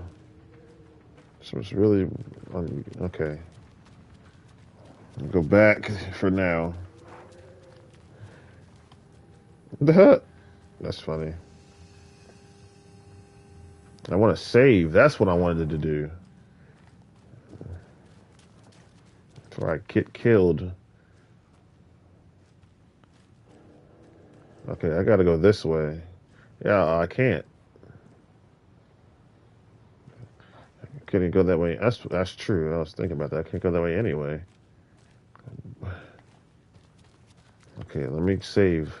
So it's really okay. I'll go back for now. That's funny. I want to save. That's what I wanted to do. Before I get killed. Okay, I gotta go this way. Yeah, I can't. Couldn't go that way. That's true. I was thinking about that. I can't go that way anyway. Okay, let me save.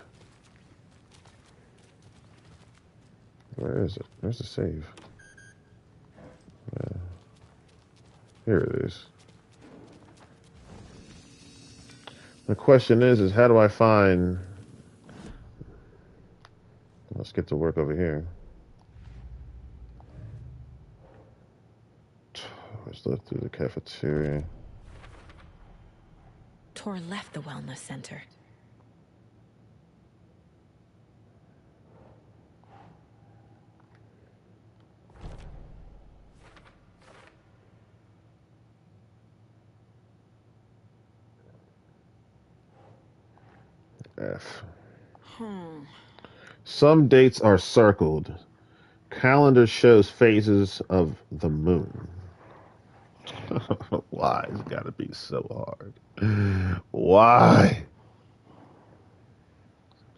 Where is it? Where's the save? Here it is. The question is how do I find... Let's get to work over here. Let's look through the cafeteria. Tor left the wellness center. F. Some dates are circled. Calendar shows phases of the moon. Why? It's gotta be so hard. Why?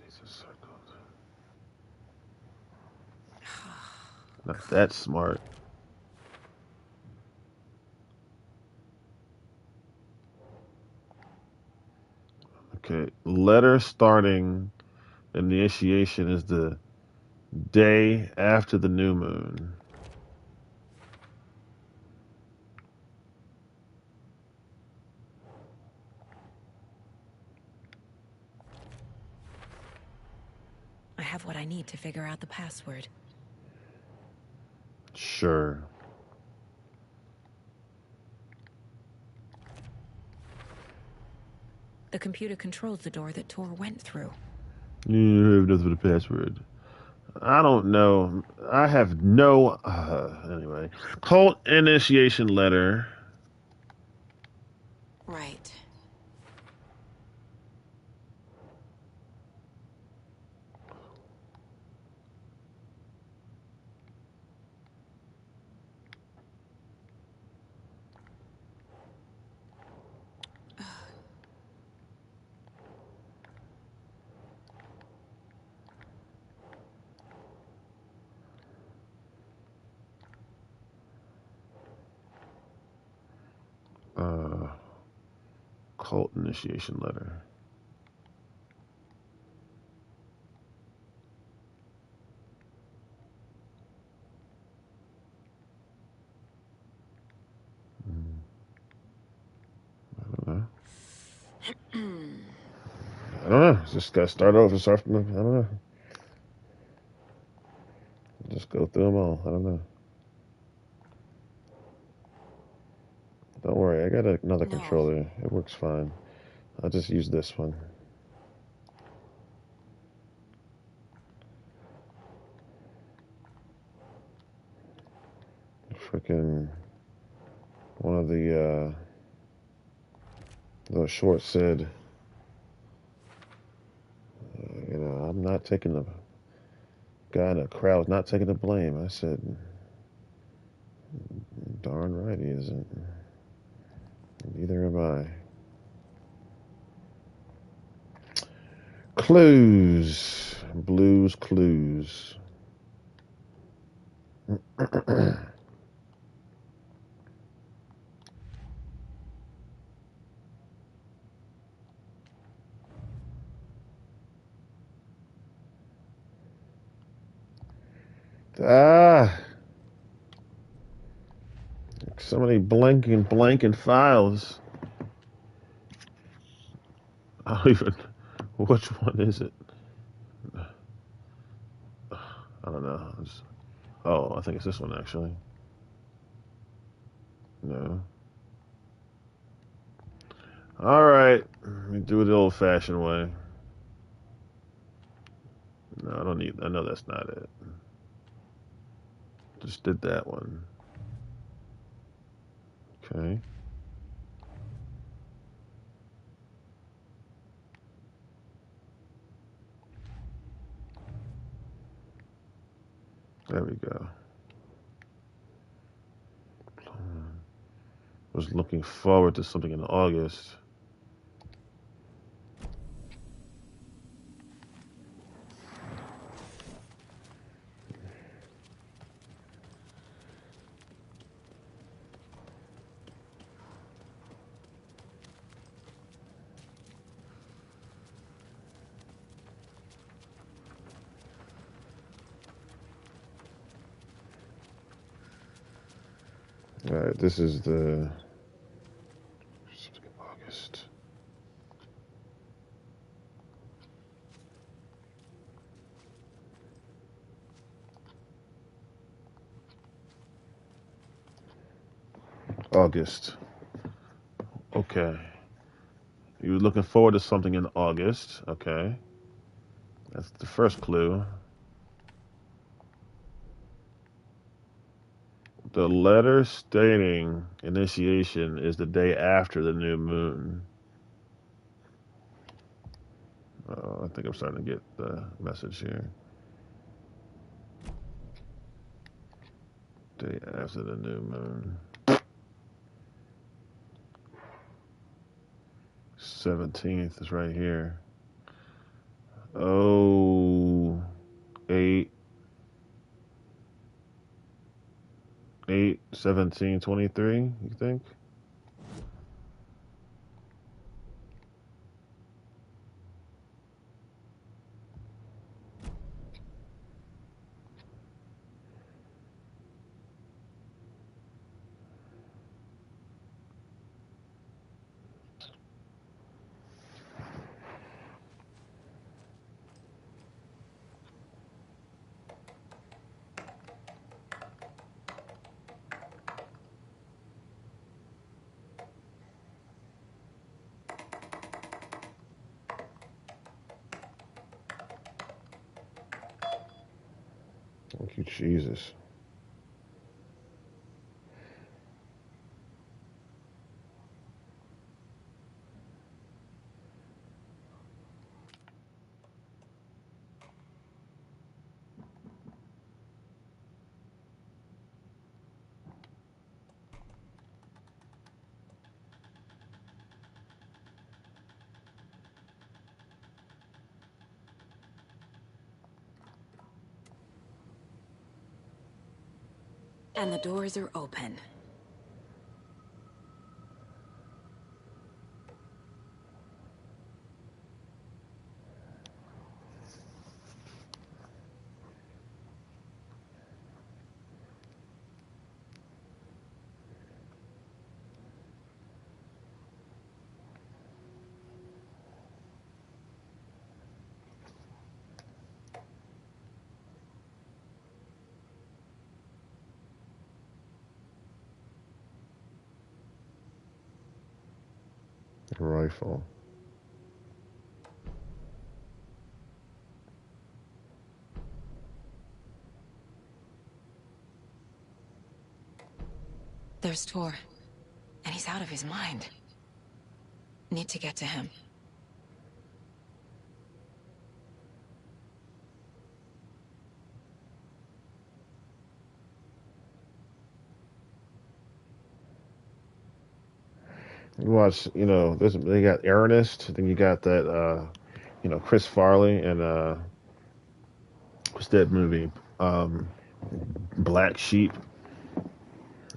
Dates are circled. Not that smart. Okay. Letter starting initiation is the day after the new moon. I have what I need to figure out the password. Sure. The computer controls the door that Tor went through. You have nothing but a password. I don't know. I have no. Anyway, cult initiation letter. Right. Uh, cult initiation letter. I don't know. I don't know. Just gotta start over. Start from. I don't know. Just go through them all. I don't know. Don't worry. I got another controller. It works fine. I'll just use this one. Freaking one of the shorts said, I'm not taking the guy in the crowd's not taking the blame. I said, darn right he isn't. Neither am I. Clues. Blues Clues. So many blanking files. I don't even. Which one is it? I don't know. I think it's this one actually. No. All right. Let me do it the old-fashioned way. No, I don't need. I know that's not it. Just did that one. Okay. There we go. Was looking forward to something in August. All right, this is the August. August. Okay. You were looking forward to something in August. Okay. That's the first clue. The letter stating initiation is the day after the new moon. I think I'm starting to get the message here. Day after the new moon. 17th is right here. 8/17/23, you think? you, Jesus. And the doors are open. Rifle. There's Tor. And he's out of his mind. Need to get to him. You watch, they got Ernest, then you got that, Chris Farley and, what's that movie? Black Sheep.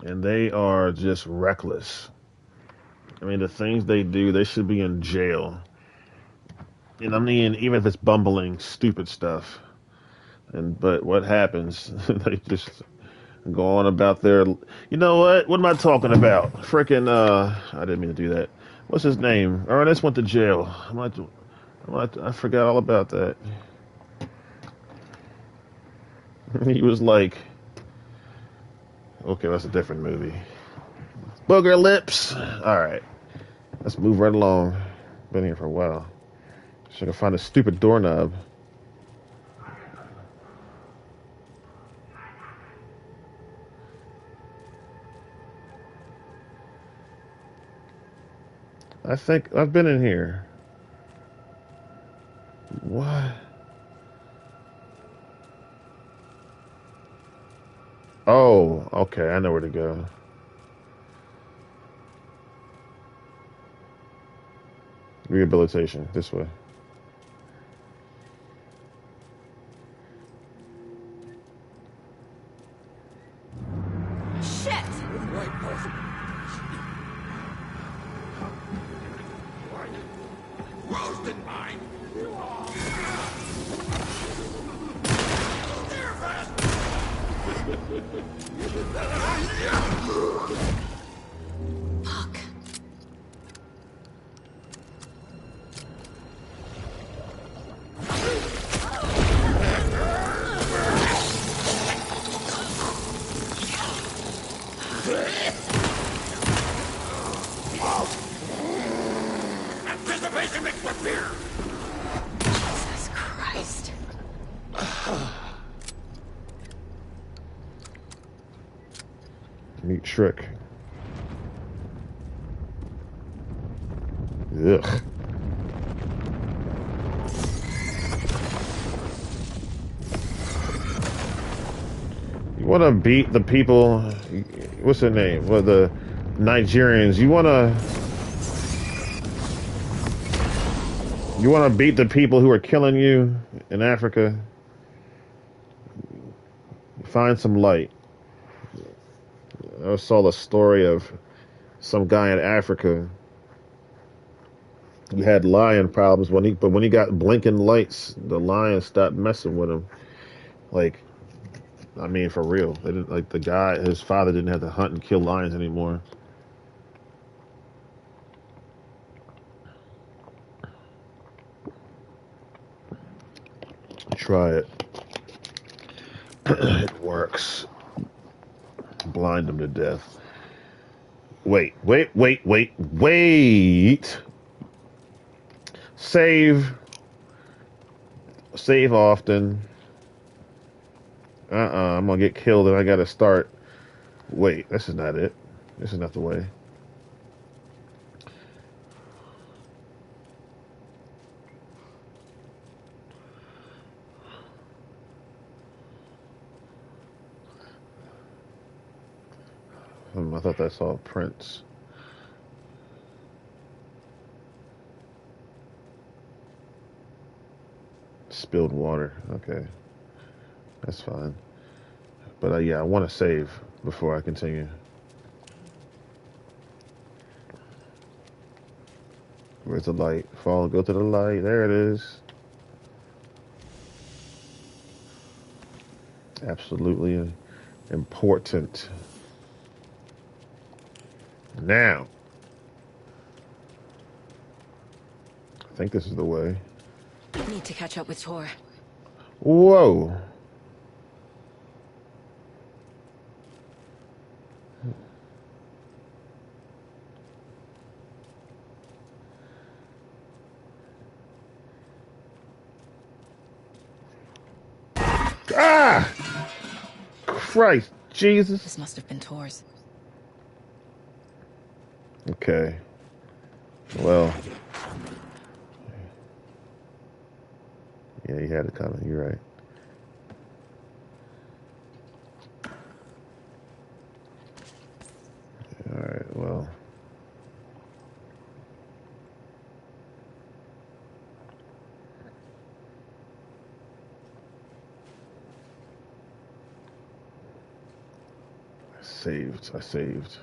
And they are just reckless. I mean, the things they do, they should be in jail. And I mean, even if it's bumbling, stupid stuff. But what happens? They just go on about their. You know what? What am I talking about? Frickin'. I didn't mean to do that. What's his name? Ernest went to jail. I forgot all about that. He was like. Okay, that's a different movie. Booger lips. All right, let's move right along. Been here for a while. Should I find a stupid doorknob? I think I've been in here. What? Oh, okay. I know where to go. Rehabilitation. This way. Shit! Roasted mine. Fuck. Anticipation mixed with fear. Jesus Christ. Meet Shrek. Ugh. You want to beat the people? What's their name? Well, the Nigerians. You want to beat the people who are killing you in Africa? Find some light. I saw the story of some guy in Africa. He had lion problems but when he got blinking lights, the lion stopped messing with him. Like, I mean, for real. They didn't, like, the guy, his father didn't have to hunt and kill lions anymore. Try it. It works. Blind them to death. Wait. Save often. I'm gonna get killed and I gotta start. Wait, this is not it. This is not the way. I thought that's all Prince. Spilled water. Okay. That's fine. But yeah, I want to save before I continue. Where's the light? Fall, go to the light. There it is. Absolutely important. Now. I think this is the way. Need to catch up with Tor. Whoa. Ah! Christ, Jesus. This must have been Tor's. Okay. Well. Yeah, you had it coming. You're right. All right, well. I saved.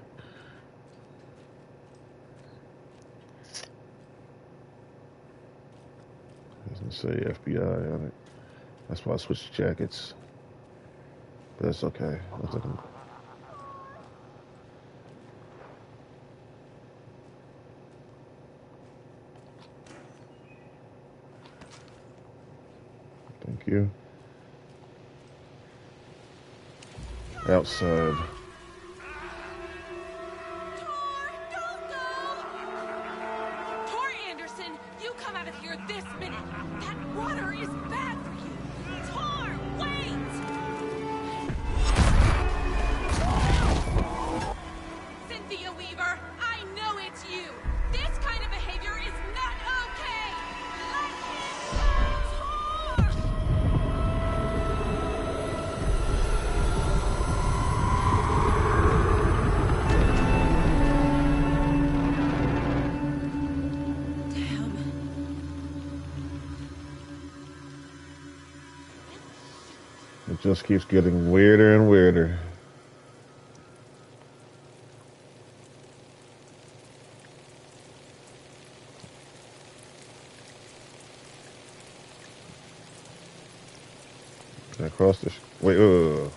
Doesn't say FBI on it. That's why I switched jackets. But that's okay. Thank you. Outside. It just keeps getting weirder and weirder. Can I cross this? Wait, I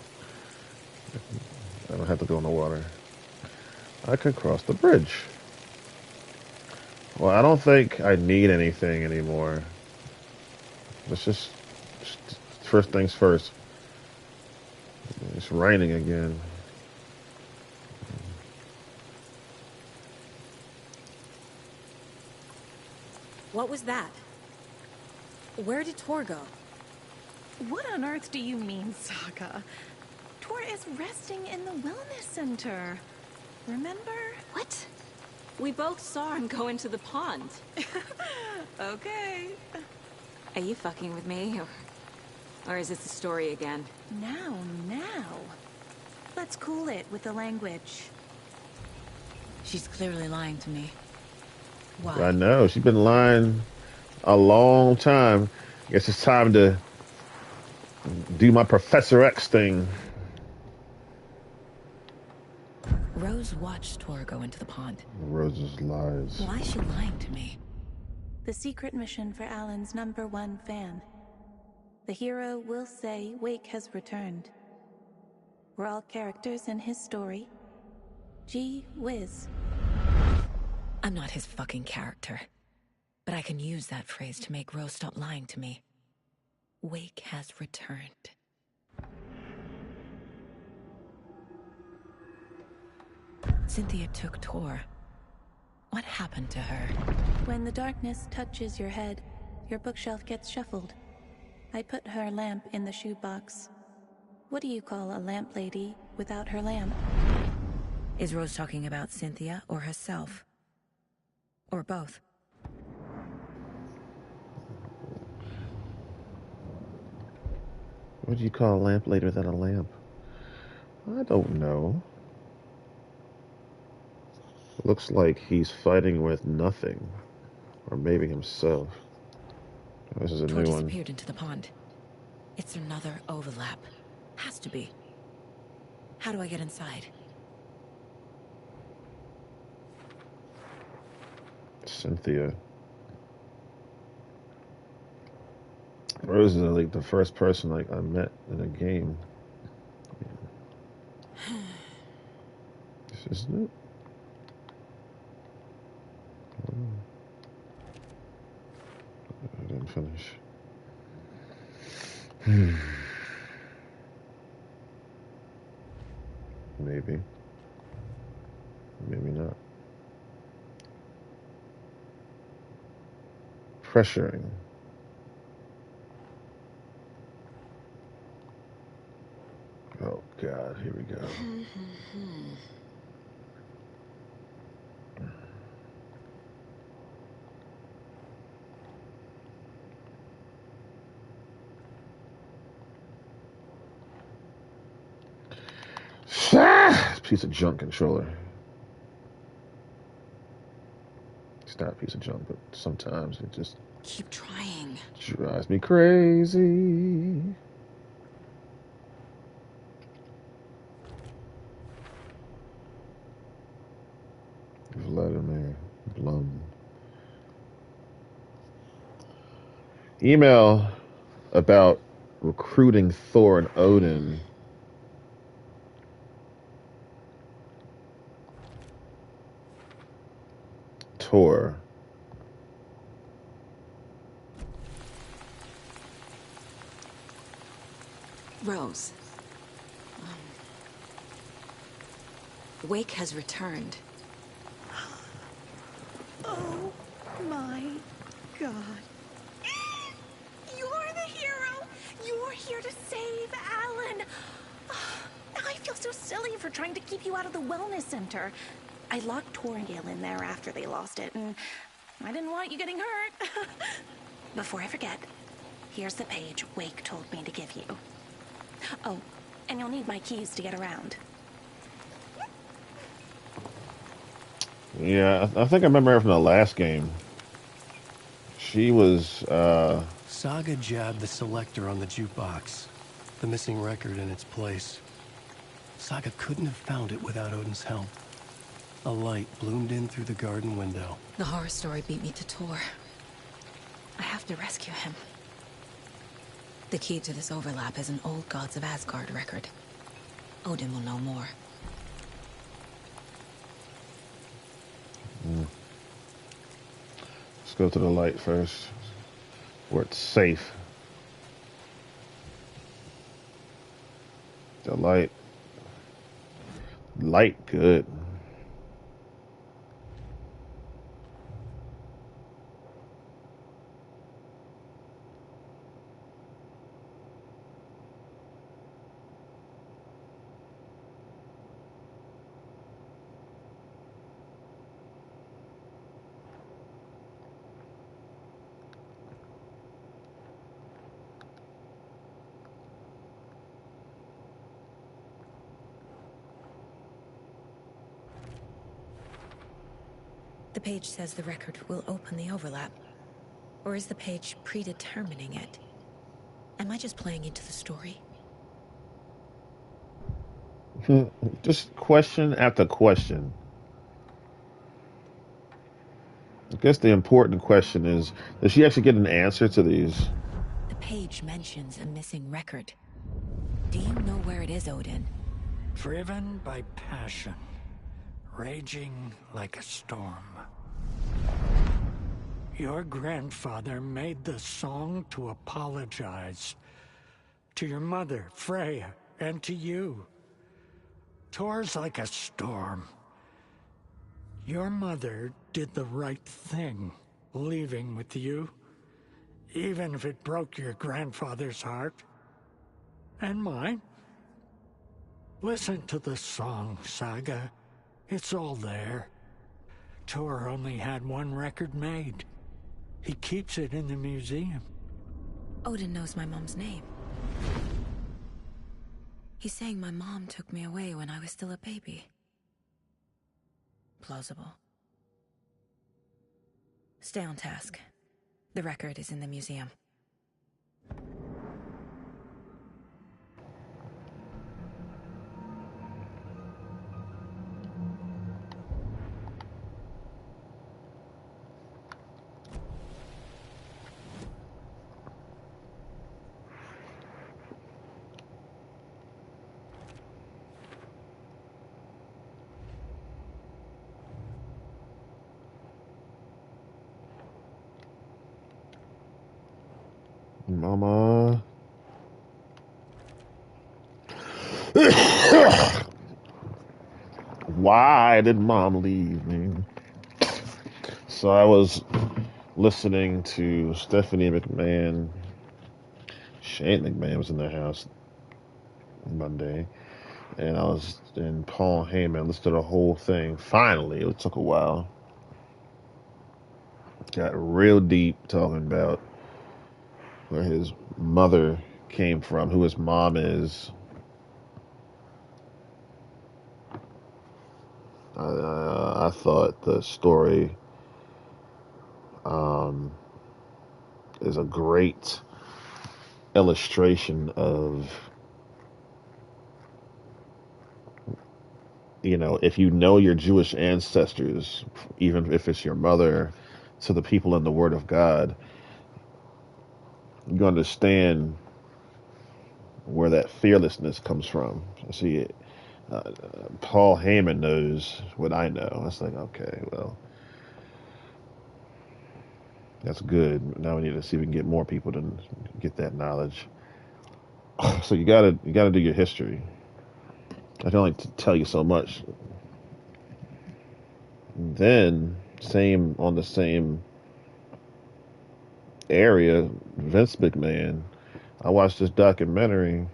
don't have to go in the water. I can cross the bridge. Well, I don't think I need anything anymore. Let's just first things first. It's raining again. What was that? Where did Tor go? What on earth do you mean, Sokka? Tor is resting in the wellness center. Remember? What? We both saw him go into the pond. Okay. Are you fucking with me? Or is it the story again? Now. Let's cool it with the language. She's clearly lying to me. Why? I know. She's been lying a long time. Guess it's time to do my Professor X thing. Rose watched Tor go into the pond. Rose's lies. Why is she lying to me? The secret mission for Alan's #1 fan. The hero will say Wake has returned. We're all characters in his story. Gee whiz. I'm not his fucking character. But I can use that phrase to make Rose stop lying to me. Wake has returned. Cynthia took Tor. What happened to her? When the darkness touches your head, your bookshelf gets shuffled. I put her lamp in the shoebox. What do you call a lamp lady without her lamp? Is Rose talking about Cynthia or herself? Or both? What do you call a lamp later than a lamp? I don't know. Looks like he's fighting with nothing. Or maybe himself. This is a Tor new one. disappeared into the pond. It's another overlap. Has to be. How do I get inside? Cynthia. Rose is like the first person like I met in a game. This isn't it? I didn't finish. Maybe. Maybe not. Pressuring. Oh God, here we go. Piece of junk controller. It's not a piece of junk, but sometimes it just keep trying. Drives me crazy. Vladimir Blum. Email about recruiting Thor and Odin. Tor. Rose. Wake has returned. Oh my God. You're the hero! You're here to save Alan! I feel so silly for trying to keep you out of the wellness center. I locked Torgale in there after they lost it, and I didn't want you getting hurt. Before I forget, here's the page Wake told me to give you. Oh, and you'll need my keys to get around. Yeah, I think I remember her from the last game. She was, Saga jabbed the selector on the jukebox. The missing record in its place. Saga couldn't have found it without Odin's help. A light bloomed in through the garden window. The horror story beat me to Tor. I have to rescue him. The key to this overlap is an old Gods of Asgard record. Odin will know more. Let's go to the light first, where it's safe. The light. Light good. The page says the record will open the overlap. Or is the page predetermining it? Am I just playing into the story? Just question after question. I guess the important question is, does she actually get an answer to these? The page mentions a missing record. Do you know where it is, Odin? Driven by passion, raging like a storm. Your grandfather made the song to apologize. To your mother, Freya, and to you. Tor's like a storm. Your mother did the right thing, leaving with you. Even if it broke your grandfather's heart. And mine. Listen to the song, Saga. It's all there. Tor only had one record made. He keeps it in the museum. Odin knows my mom's name. He's saying my mom took me away when I was still a baby. Plausible. Stay on task. The record is in the museum. Mama. Why did Mom leave me? So I was listening to Stephanie McMahon. Shane McMahon was in their house Monday. And I was in Paul Heyman, listened to the whole thing. Finally, it took a while. Got real deep talking about where his mother came from, who his mom is. I thought the story is a great illustration of, if you know your Jewish ancestors, even if it's your mother, to the people in the Word of God, you understand where that fearlessness comes from. See, Paul Heyman knows what I know. It's like, okay, well, that's good. Now we need to see if we can get more people to get that knowledge. So you gotta do your history. I can only tell you so much. Then, on the same area, Vince McMahon. I watched this documentary,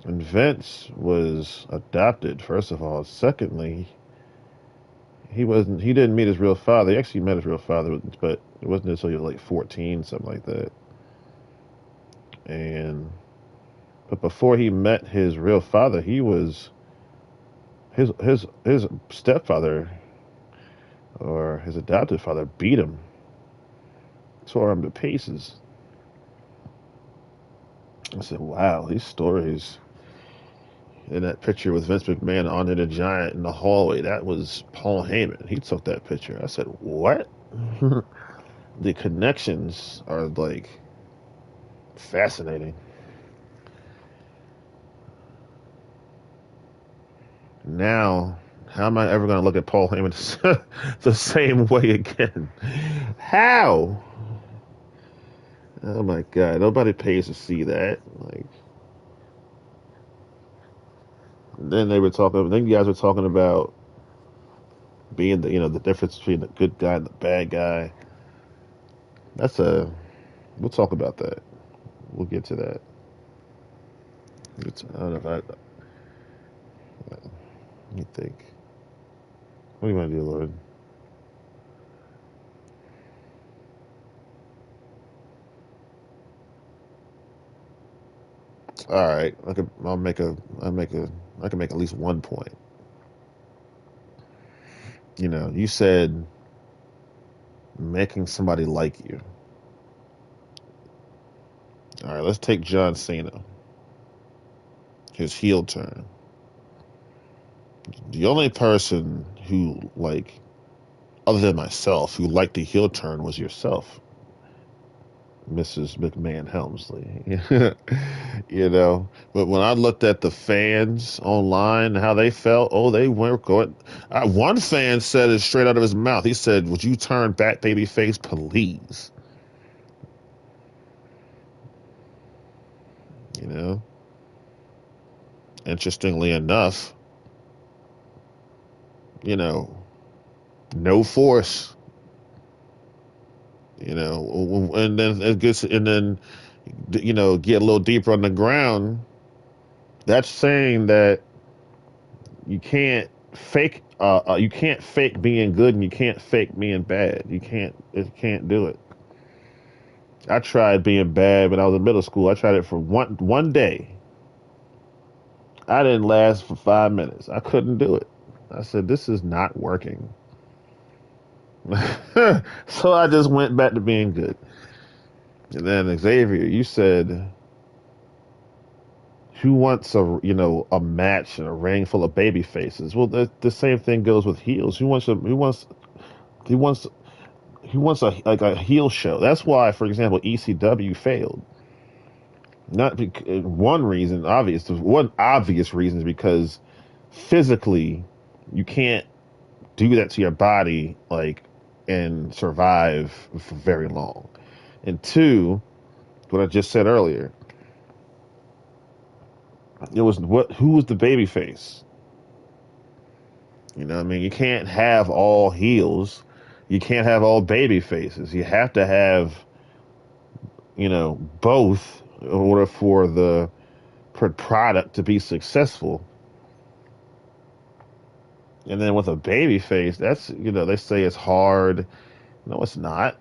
and Vince was adopted, first of all. Secondly, he didn't meet his real father. He actually met his real father, but it wasn't until he was like 14, something like that. But before he met his real father, he was his stepfather, or his adopted father, beat him, tore him to pieces. I said, wow, these stories. In that picture with Vince McMahon on the Giant in the hallway, that was Paul Heyman. He took that picture. I said, what? The connections are like fascinating. Now, how am I ever going to look at Paul Heyman the same way again? How? Oh my God! Nobody pays to see that. Like, then they were talking. Then you guys were talking about being the difference between the good guy and the bad guy. We'll talk about that. We'll get to that. I don't know if let me think. What do you want to do, Lord? All right, I can make at least one point. You said making somebody like you. All right, let's take John Cena. His heel turn. The only person who, other than myself, who liked the heel turn was yourself, Mrs. McMahon Helmsley. But when I looked at the fans online, how they felt, they weren't going. One fan said it straight out of his mouth. He said, "Would you turn back, babyface, please?" Interestingly enough, no force. And then it gets, get a little deeper on the ground. That's saying that you can't you can't fake being good and you can't fake being bad. You can't do it. I tried being bad when I was in middle school. I tried it for one day. I didn't last for 5 minutes. I couldn't do it. I said, this is not working. So I just went back to being good. And then Xavier, you said, who wants a match and a ring full of baby faces? Well, the same thing goes with heels. Who wants a heel show? That's why, for example, ECW failed. Not one reason, one obvious reason is because physically you can't do that to your body and survive for very long. And two, what I just said earlier, who was the baby face? You know what I mean? You can't have all heels. You can't have all baby faces. You have to have, both in order for the product to be successful. And then with a baby face, that's, they say it's hard. No, it's not.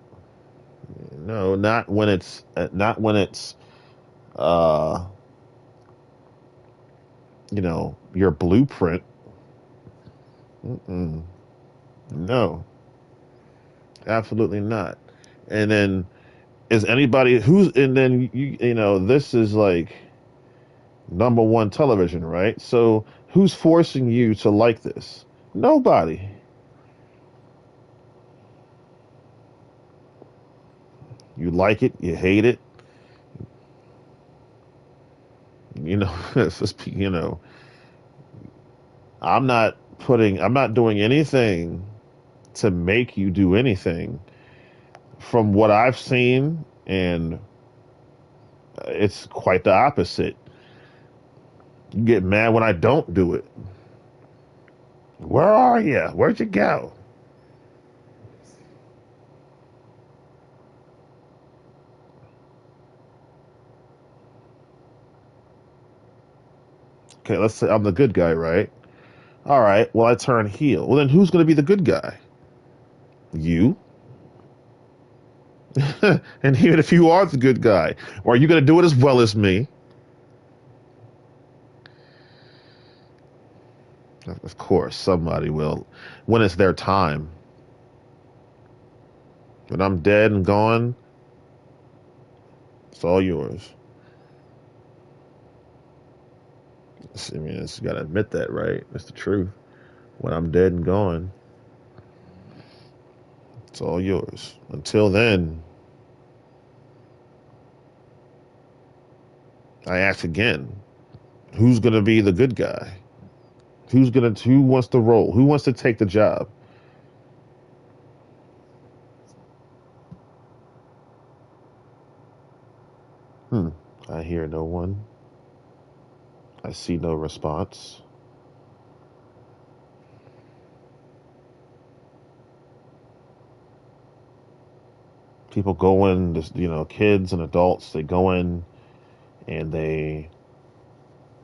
No, not when it's, uh, your blueprint. Mm-mm. No, absolutely not. And then and then this is like number one television, right? So who's forcing you to like this? Nobody. You like it, you hate it. It's just, I'm not doing anything to make you do anything. From what I've seen, and it's quite the opposite. You get mad when I don't do it. Where are you? Where'd you go? Okay, let's say I'm the good guy, right? All right, well, I turn heel. Well, then who's going to be the good guy? You? And even if you are the good guy, are you going to do it as well as me? Of course, somebody will when it's their time. When I'm dead and gone, it's all yours. I mean, you got to admit that, right? That's the truth. When I'm dead and gone, it's all yours. Until then, I ask again, who's going to be the good guy? Who wants the role? Who wants to take the job? I hear no one. I see no response. People go in, kids and adults, they go in and they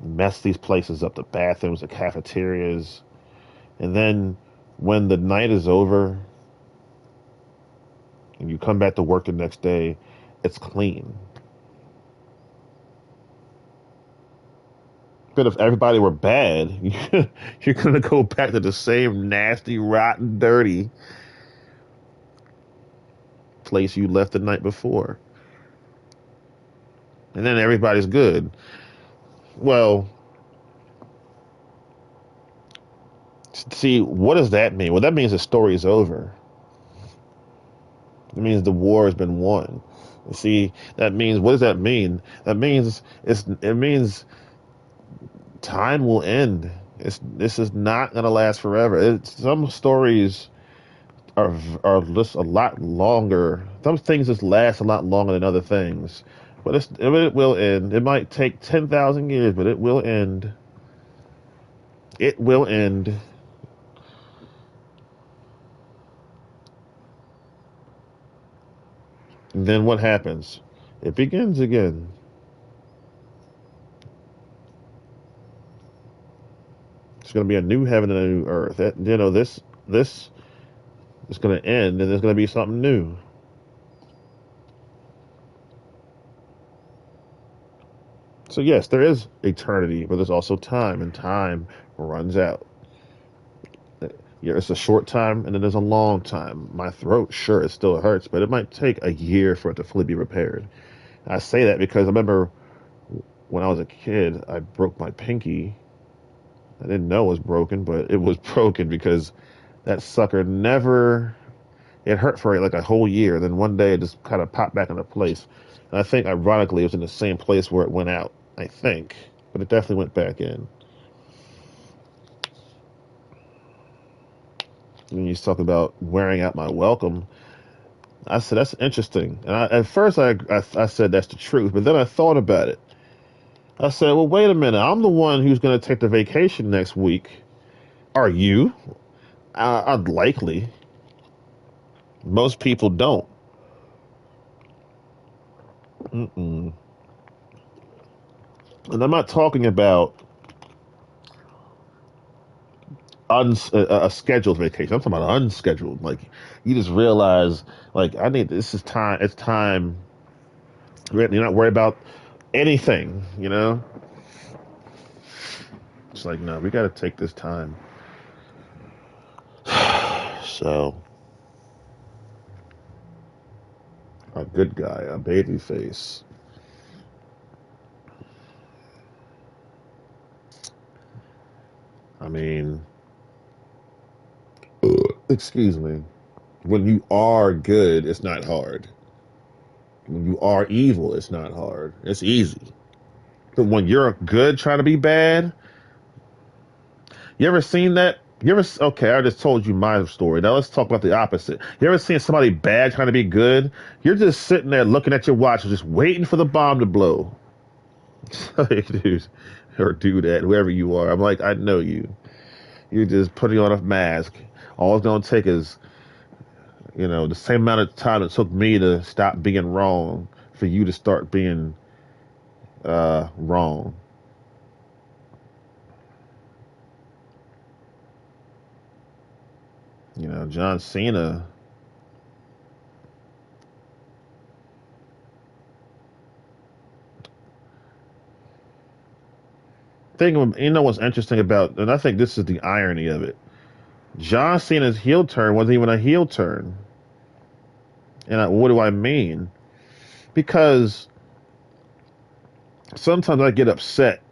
mess these places up, the bathrooms, the cafeterias. And then when the night is over and you come back to work the next day, it's clean. But if everybody were bad, you're going to go back to the same nasty, rotten, dirty place you left the night before. And then everybody's good. Well, see, what does that mean? Well, that means the story is over. It means the war has been won. See, that means, what does that mean? That means it means time will end. This is not going to last forever. Some stories are just a lot longer. Some things just last a lot longer than other things. But it will end. It might take 10,000 years, but it will end. It will end. And then what happens? It begins again. It's going to be a new heaven and a new earth. That, this is going to end, and there's going to be something new. So yes, there is eternity, but there's also time, and time runs out. Yeah, it's a short time, and then there's a long time. My throat, sure, it still hurts, but it might take a year for it to fully be repaired. I say that because I remember when I was a kid, I broke my pinky. I didn't know it was broken, but it was broken because that sucker never. It hurt for like a whole year. Then one day it just kind of popped back into place. And I think, ironically, it was in the same place where it went out. I think, but it definitely went back in. And he's talking about wearing out my welcome. I said, that's interesting. And at first I said that's the truth, but then I thought about it. I said, well, wait a minute. I'm the one who's going to take the vacation next week. Are you? Likely. Most people don't. Mm-mm. And I'm not talking about a scheduled vacation. I'm talking about unscheduled. Like, you just realize, like, this is time. It's time. You're not worried about anything, you know? It's like, no, we got to take this time. So, a good guy, a baby face. I mean, excuse me. When you are good, it's not hard. When you are evil, it's not hard. It's easy. But when you're good trying to be bad, you ever seen that? Okay, I just told you my story. Now let's talk about the opposite. You ever seen somebody bad trying to be good? You're just sitting there looking at your watch, just waiting for the bomb to blow. Like, dude, or do that, whoever you are. I'm like, I know you. You're just putting on a mask. All it's going to take is, the same amount of time it took me to stop being wrong for you to start being wrong. John Cena. What's interesting about, and I think this is the irony of it. John Cena's heel turn wasn't even a heel turn. And what do I mean? Because sometimes I get upset,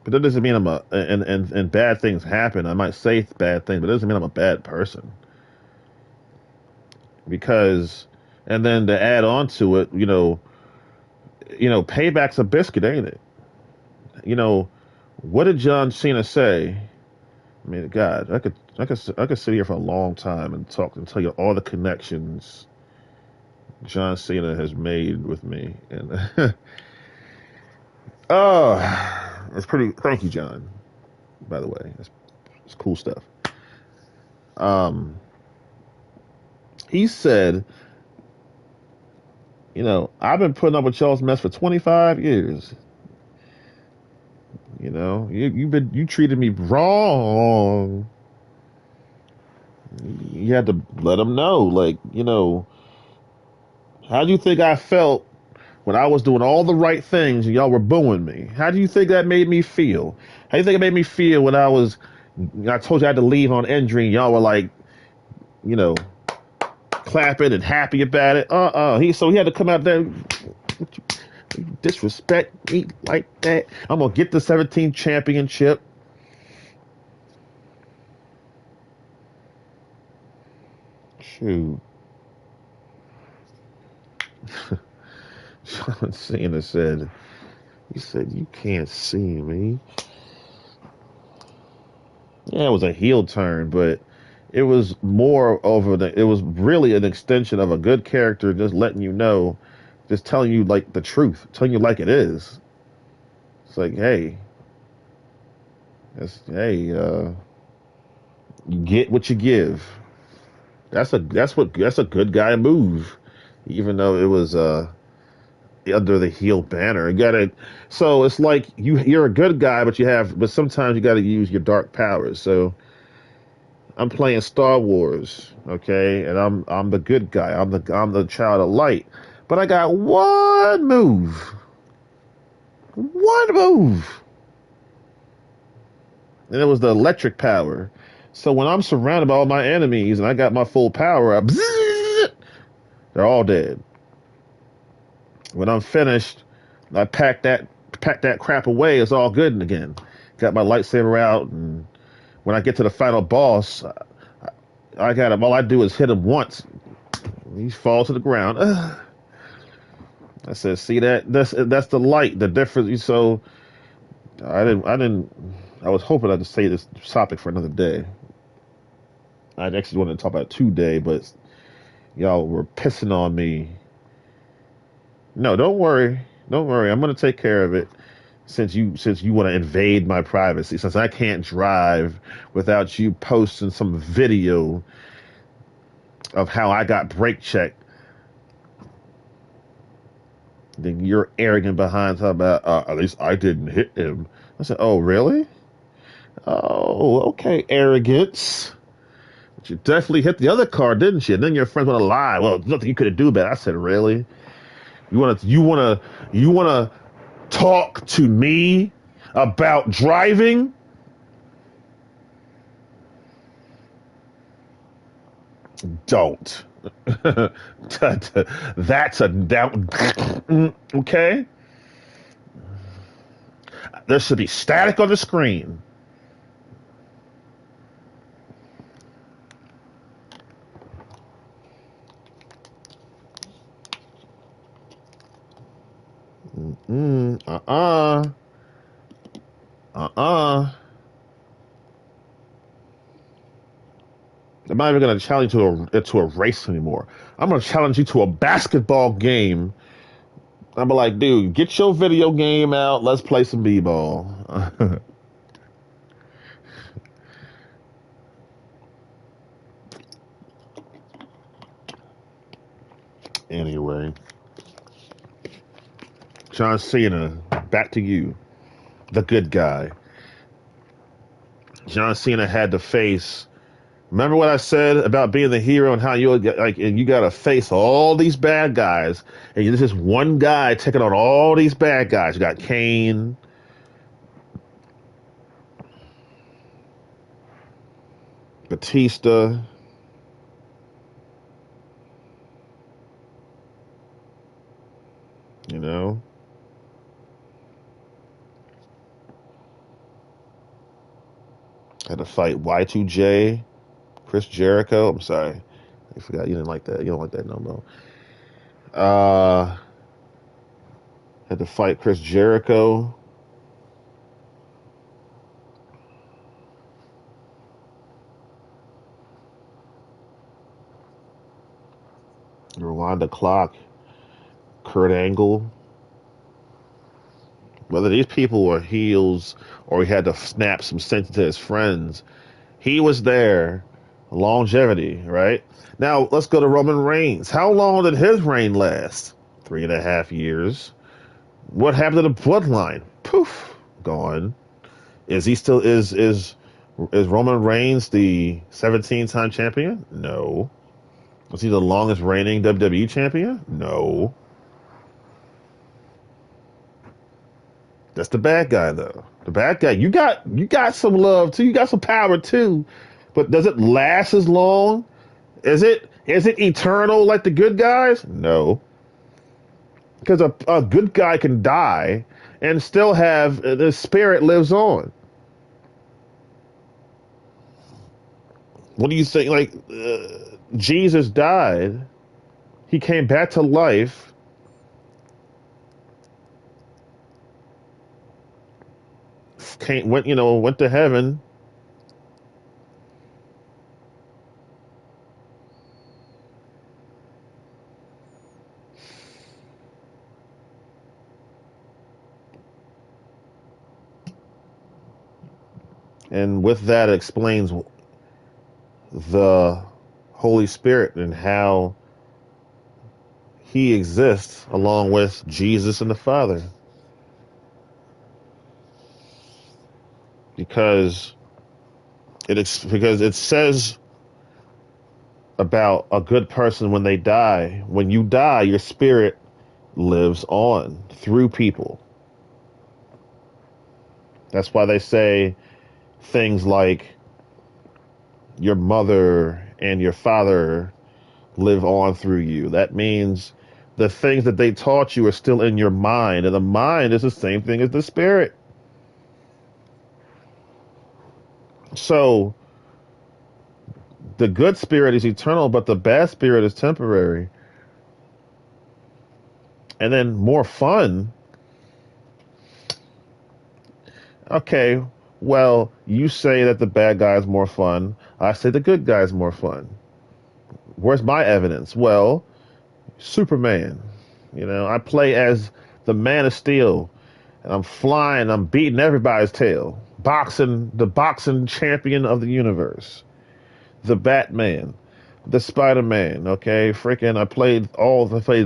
but that doesn't mean I'm and bad things happen. I might say bad things, but it doesn't mean I'm a bad person. Because, and then to add on to it, payback's a biscuit, ain't it? What did John Cena say? I mean, God, I could sit here for a long time and talk and tell you all the connections John Cena has made with me, and it's pretty. Thank you, John. By the way, it's cool stuff. He said, I've been putting up with y'all's mess for 25 years. You treated me wrong. You had to let them know, how do you think I felt when I was doing all the right things and y'all were booing me? How do you think that made me feel? How do you think it made me feel when I told you I had to leave on injury and y'all were like, clapping and happy about it? So he had to come out there. You disrespect me like that. I'm gonna get the 17th championship. Shoot. John Cena said, you can't see me. Yeah, it was a heel turn, but it was it was really an extension of a good character, just letting you know, just telling you like the truth, telling you like it is. It's like, hey, you get what you give. That's a good guy move, even though it was under the heel banner. You gotta. So it's like you're a good guy, but sometimes you got to use your dark powers. So I'm playing Star Wars, okay, and I'm the good guy. I'm the child of light, but I got one move, and it was the electric power. So when I'm surrounded by all my enemies and I got my full power up, they're all dead. When I'm finished, I pack that crap away. It's all good again. Got my lightsaber out, and when I get to the final boss, I got him. All I do is hit him once. He falls to the ground. I said, "See that? That's the light. The difference." So I was hoping I'd just say this topic for another day. I actually wanted to talk about it today, but y'all were pissing on me. No, don't worry. Don't worry. I'm gonna take care of it. Since you want to invade my privacy, since I can't drive without you posting some video of how I got brake checked, then you're arrogant behind talking about at least I didn't hit him. I said, oh really? Oh, okay, arrogance. But you definitely hit the other car, didn't you? And then your friends want to lie. Well, there's nothing you could do about it. I said, really? You wanna talk to me about driving? Don't. That's a down. Okay. There should be static on the screen. I'm not even going to challenge you to a race anymore. I'm going to challenge you to a basketball game. I'm like, dude, get your video game out. Let's play some b-ball. Anyway, John Cena, back to you, the good guy. John Cena had to face. Remember what I said about being the hero and how you got to face all these bad guys, and this is one guy taking on all these bad guys. You got Kane, Batista, you know. Had to fight Y2J. Chris Jericho. I'm sorry. I forgot you didn't like that. You don't like that no more. Had to fight Chris Jericho. Rewind the clock. Kurt Angle. Whether these people were heels or he had to snap some sense to his friends, he was there. Longevity, right? Now, let's go to Roman Reigns. How long did his reign last? 3.5 years. What happened to the bloodline? Poof, gone. Is he still is Roman Reigns the 17-time champion? No. Was he the longest reigning WWE champion? No. That's the bad guy, though. The bad guy. You got some love too. You got some power too. But does it last as long? Is it eternal like the good guys? No. Because a good guy can die and still have the spirit lives on. What do you think? Like Jesus died, he came back to life. Went to heaven. And with that, it explains the Holy Spirit and how he exists along with Jesus and the Father. Because it says about a good person when they die. When you die, your spirit lives on through people. That's why they say things like your mother and your father live on through you. That means the things that they taught you are still in your mind, and the mind is the same thing as the spirit. So the good spirit is eternal, but the bad spirit is temporary. And then more fun. Okay, well, you say that the bad guy is more fun. I say the good guy is more fun. Where's my evidence? Well, Superman. You know, I play as the Man of Steel, and I'm flying, I'm beating everybody's tail. The boxing champion of the universe. The Batman. The Spider-Man, okay? Freaking, I played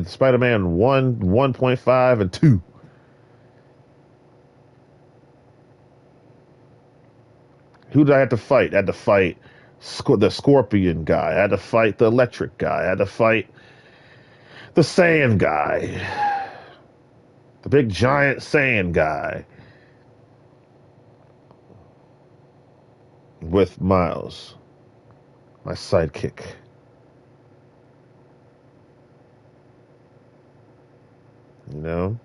Spider-Man 1, 1.5, and 2. Who did I have to fight? I had to fight the Scorpion guy. I had to fight the Electric guy. I had to fight the Sand guy. The big giant sand guy. With Miles, my sidekick. You know?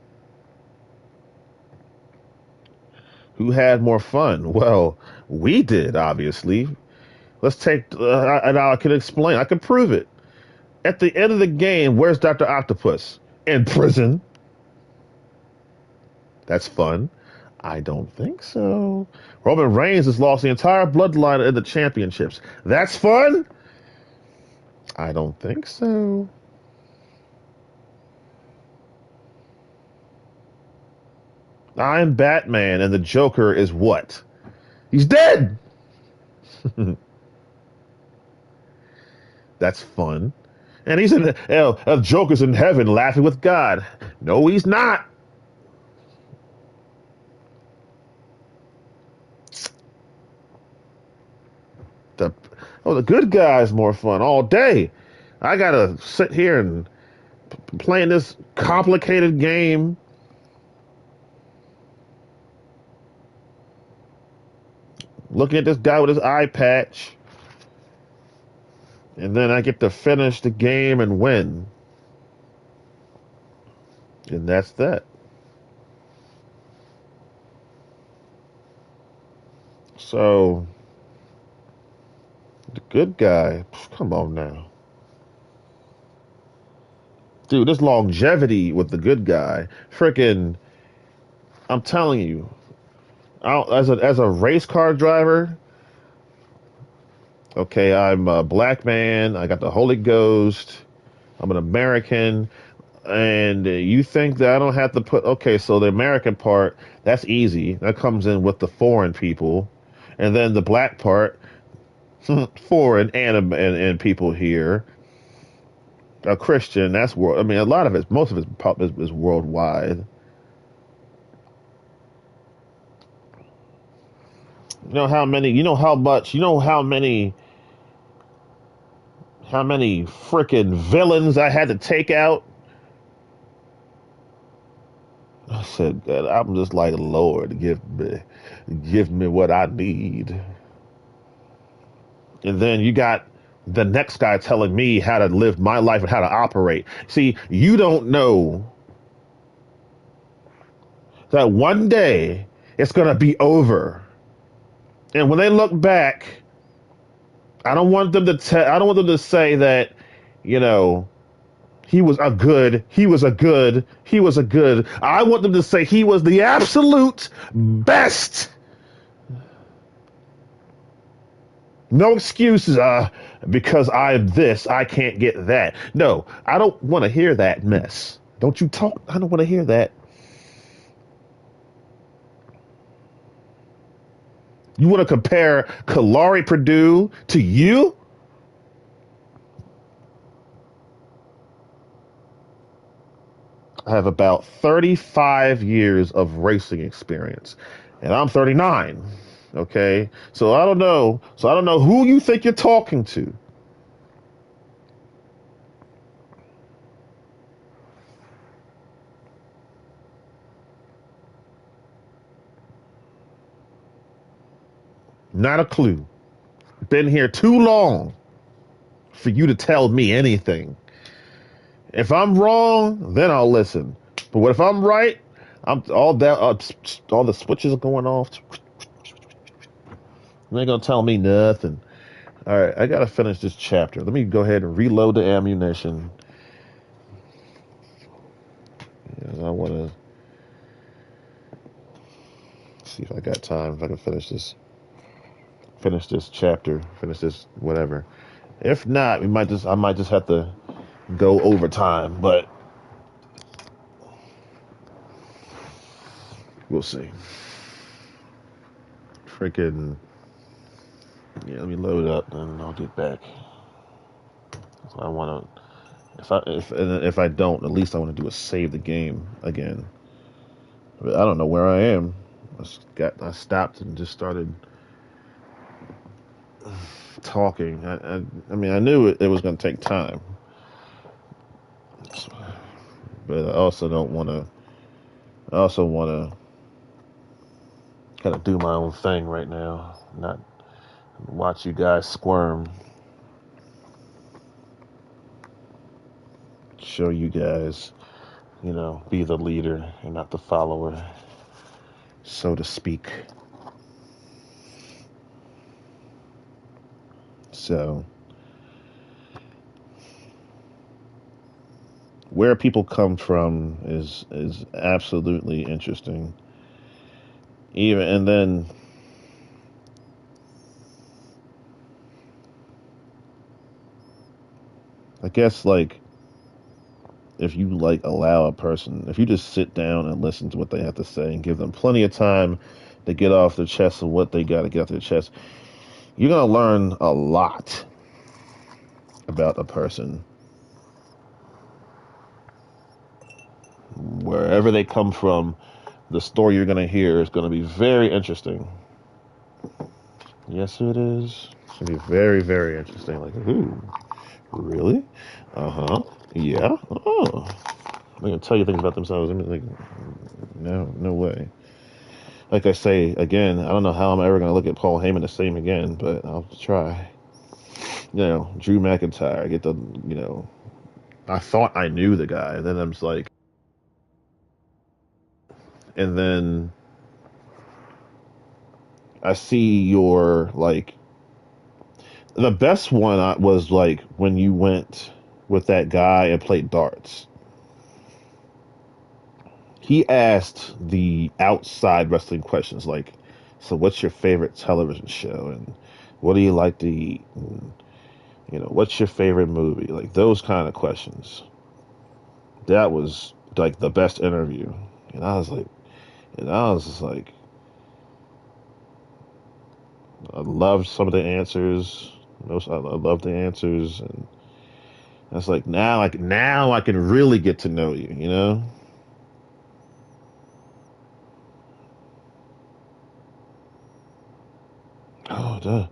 Who had more fun? Well, we did, obviously. Let's take, and I can explain. I can prove it. At the end of the game, where's Dr. Octopus? In prison. That's fun. I don't think so. Roman Reigns has lost the entire bloodline in the championships. That's fun? I don't think so. I'm Batman, and the Joker is what? He's dead! That's fun. And he's in Joker's in heaven laughing with God. No, he's not. The good guy's more fun all day. I gotta sit here and playing this complicated game. Looking at this guy with his eye patch. And then I get to finish the game and win. And that's that. So, the good guy, come on now. Dude, this longevity with the good guy. Freaking, I'm telling you, as a race car driver, okay, I'm a black man. I got the Holy Ghost. I'm an American. And you think that I don't have to put... Okay, so the American part, that's easy. That comes in with the foreign people. And then the black part, foreign and people here. A Christian, that's world. I mean, a lot of it, most of it is worldwide. You know how many freaking villains I had to take out? I said, God, I'm just like, Lord, give me what I need. And then you got the next guy telling me how to live my life and how to operate. See, you don't know that one day it's going to be over. And when they look back, I don't want them to say that, you know, he was a good. I want them to say he was the absolute best. No excuses, because I'm this, I can't get that. No, I don't want to hear that mess. Don't you talk, I don't want to hear that. You want to compare Kalari Purdue to you? I have about 35 years of racing experience, and I'm 39. Okay, so I don't know. So I don't know who you think you're talking to. Not a clue. Been here too long for you to tell me anything. If I'm wrong, then I'll listen. But what if I'm right? I'm all that. All the switches are going off. You ain't gonna tell me nothing. All right, I gotta finish this chapter. Let me go ahead and reload the ammunition. I want to see if I got time. If I can finish this chapter, finish this whatever. If not, I might just have to go overtime, but we'll see. Freaking yeah, let me load up and I'll get back. So I want to, if I don't, at least I want to do a save the game again. But I don't know where I am. I stopped and just started talking. I mean, I knew it was going to take time, but I also don't want to. I also want to kind of do my own thing right now, not watch you guys squirm. Show you guys, be the leader and not the follower, so to speak. So, where people come from is absolutely interesting. And then I guess if you allow a person, if you just sit down and listen to what they have to say and give them plenty of time to get off their chest of what they got to get off their chest, you're going to learn a lot about a person. Wherever they come from, the story you're going to hear is going to be very interesting. Yes, it is. It's going to be very, very interesting. Ooh, really? Uh-huh. Yeah. Oh. They're going to tell you things about themselves. I mean, no way. Like I say, again, I don't know how I'm ever going to look at Paul Heyman the same again, but I'll try. Drew McIntyre, I thought I knew the guy. Then I'm just like, and then I see your, the best one was when you went with that guy and played darts. He asked the outside wrestling questions so what's your favorite television show? And what do you like to eat? And, what's your favorite movie? Those kind of questions. That was the best interview. And I was just I loved some of the answers. I loved the answers. And I was now I can really get to know you, Oh, duh.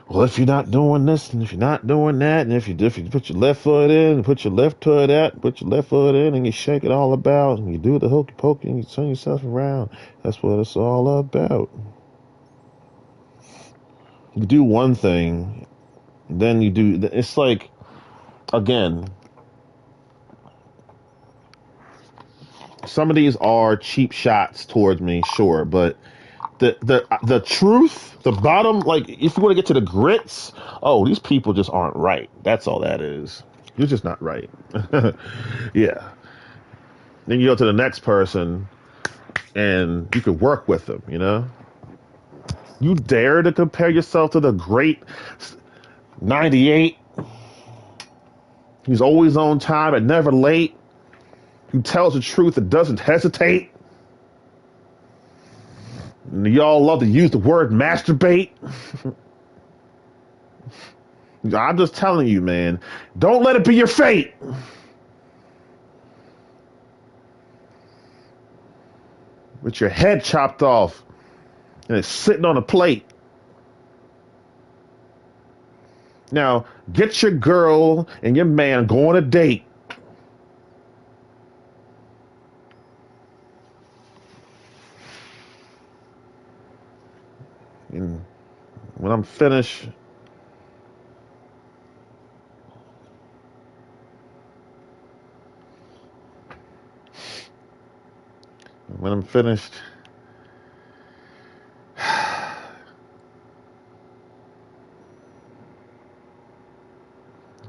Well, if you're not doing this, and if you're not doing that, and if you put your left foot in, and put your left foot out, put your left foot in, and you shake it all about, and you do the hokey pokey, and you turn yourself around, that's what it's all about. You do one thing, then you do. It's again, some of these are cheap shots towards me, sure, but the truth, the bottom, if you want to get to the grits, these people just aren't right. That's all that is. You're just not right. Yeah. Then you go to the next person and you could work with them, You dare to compare yourself to the great 98? He's always on time and never late. Who tells the truth and doesn't hesitate. Y'all love to use the word masturbate. I'm just telling you, man. Don't let it be your fate. with your head chopped off and it's sitting on a plate. Now, get your girl and your man, go on a date. And when I'm finished,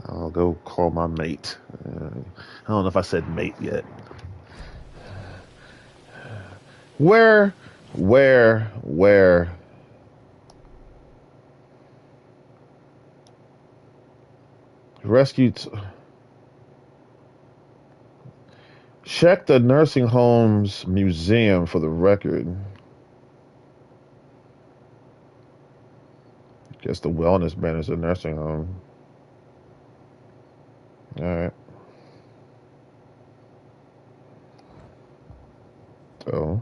I'll go call my mate. I don't know if I said mate yet. Where? Rescue. Check the nursing home's museum for the record. Guess the wellness man is a nursing home. All right. So.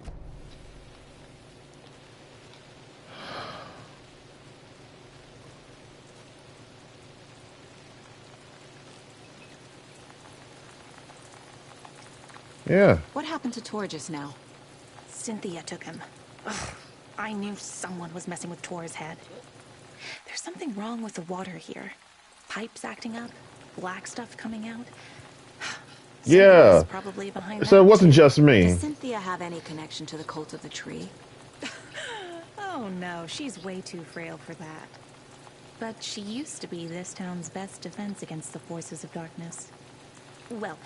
Yeah. What happened to Tor just now? Cynthia took him. Ugh, I knew someone was messing with Tor's head. There's something wrong with the water here. Pipes acting up, black stuff coming out. Yeah. Probably behind so that it wasn't too. just me. Does Cynthia have any connection to the cult of the tree? Oh no, she's way too frail for that. But she used to be this town's best defense against the forces of darkness. Well,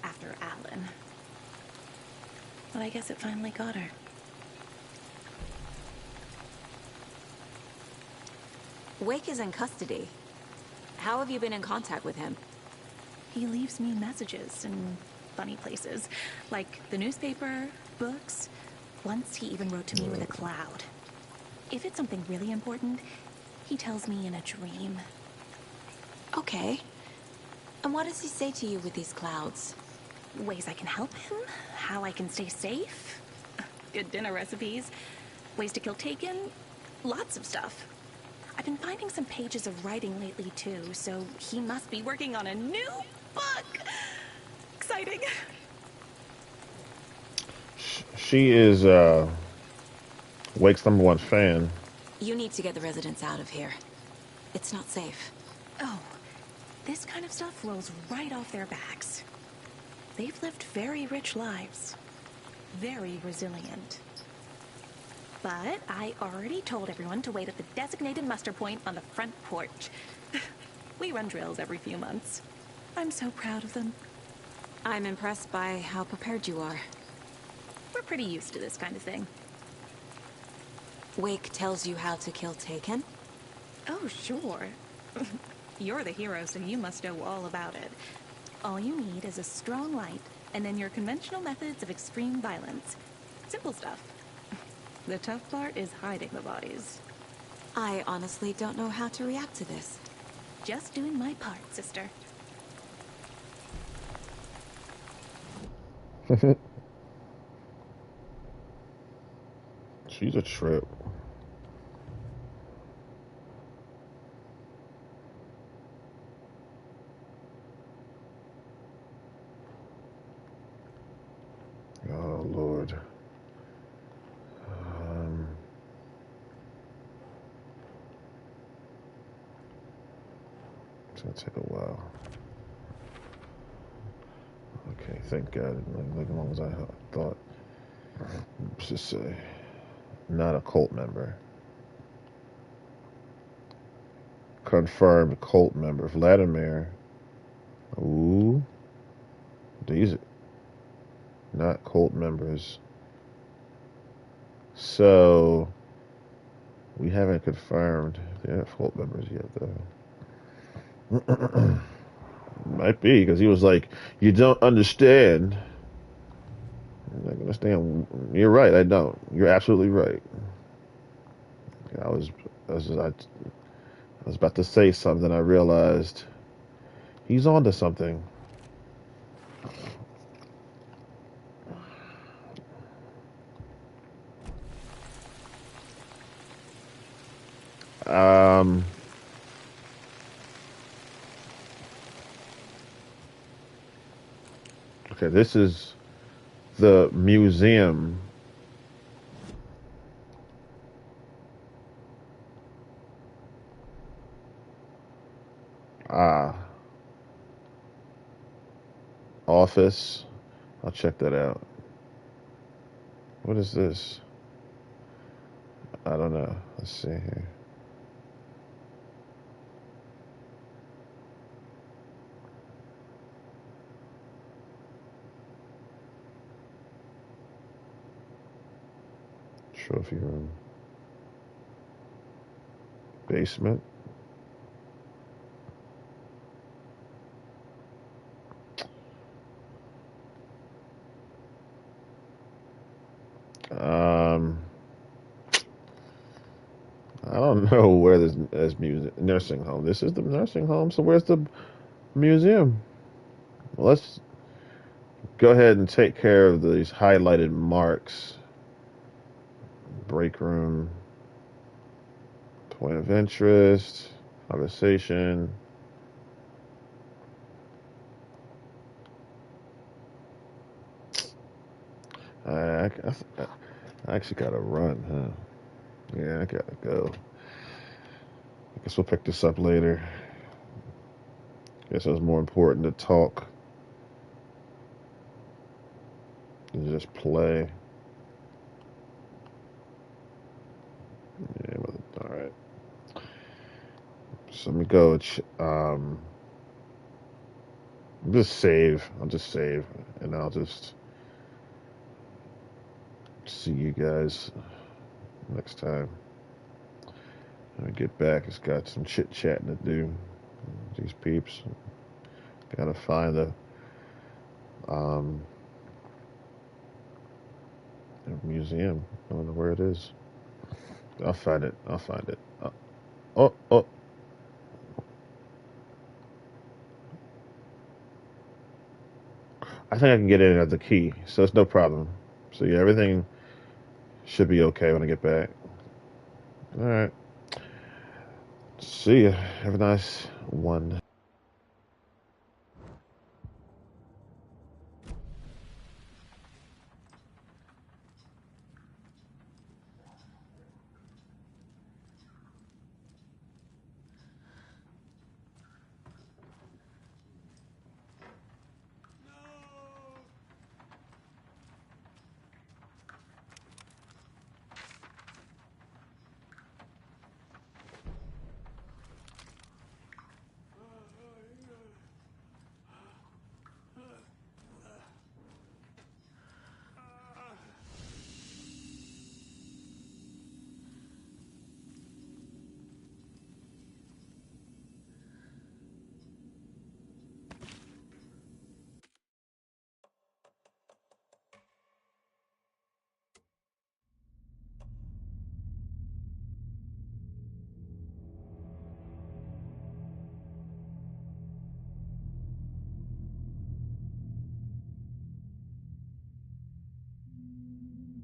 after Alan. But I guess it finally got her. Wake is in custody. How have you been in contact with him? He leaves me messages in funny places, like the newspaper, books. Once he even wrote to me with a cloud. If it's something really important, he tells me in a dream. Okay. And what does he say to you with these clouds? Ways I can help him, how I can stay safe, good dinner recipes, ways to kill Taken, lots of stuff. I've been finding some pages of writing lately too, so he must be working on a new book. Exciting. She is Wake's #1 fan. You need to get the residents out of here. It's not safe. Oh, this kind of stuff rolls right off their backs. They've lived very rich lives. Very resilient. But I already told everyone to wait at the designated muster point on the front porch. We run drills every few months. I'm so proud of them. I'm impressed by how prepared you are. We're pretty used to this kind of thing. Wake tells you how to kill Taken? Oh, sure. You're the hero, so you must know all about it. All you need is a strong light, and then your conventional methods of extreme violence. Simple stuff. The tough part is hiding the bodies. I honestly don't know how to react to this. Just doing my part, sister. She's a trip. Oh, Lord. It's gonna take a while. Okay, thank God. Like as long as I thought. Let's just say, not a cult member. Confirmed cult member. Vladimir. Ooh. These not cult members. So we haven't confirmed they're not cult members yet, though. Might be, because he was like, "You don't understand." I'm like, understand. You're right. I don't. You're absolutely right. I was about to say something. I realized he's on to something. Okay, this is the museum. Ah, office. I'll check that out. What is this? I don't know. Let's see here. Trophy room. Basement. I don't know where this nursing home. This is the nursing home. So where's the museum? Well, let's go ahead and take care of these highlighted marks. Break room. Point of interest. Conversation. I actually gotta run, huh? Yeah, I gotta go. I guess we'll pick this up later. Guess it was more important to talk than just play. Yeah, all right. So let me go. Just save. I'll just save, and I'll just see you guys next time. When I get back, it's got some chit chatting to do. These peeps. Gotta find the museum. I don't know where it is. I'll find it. I'll find it. Oh. I think I can get in at the key, so it's no problem. So yeah, everything should be okay when I get back. All right. See ya. Have a nice one.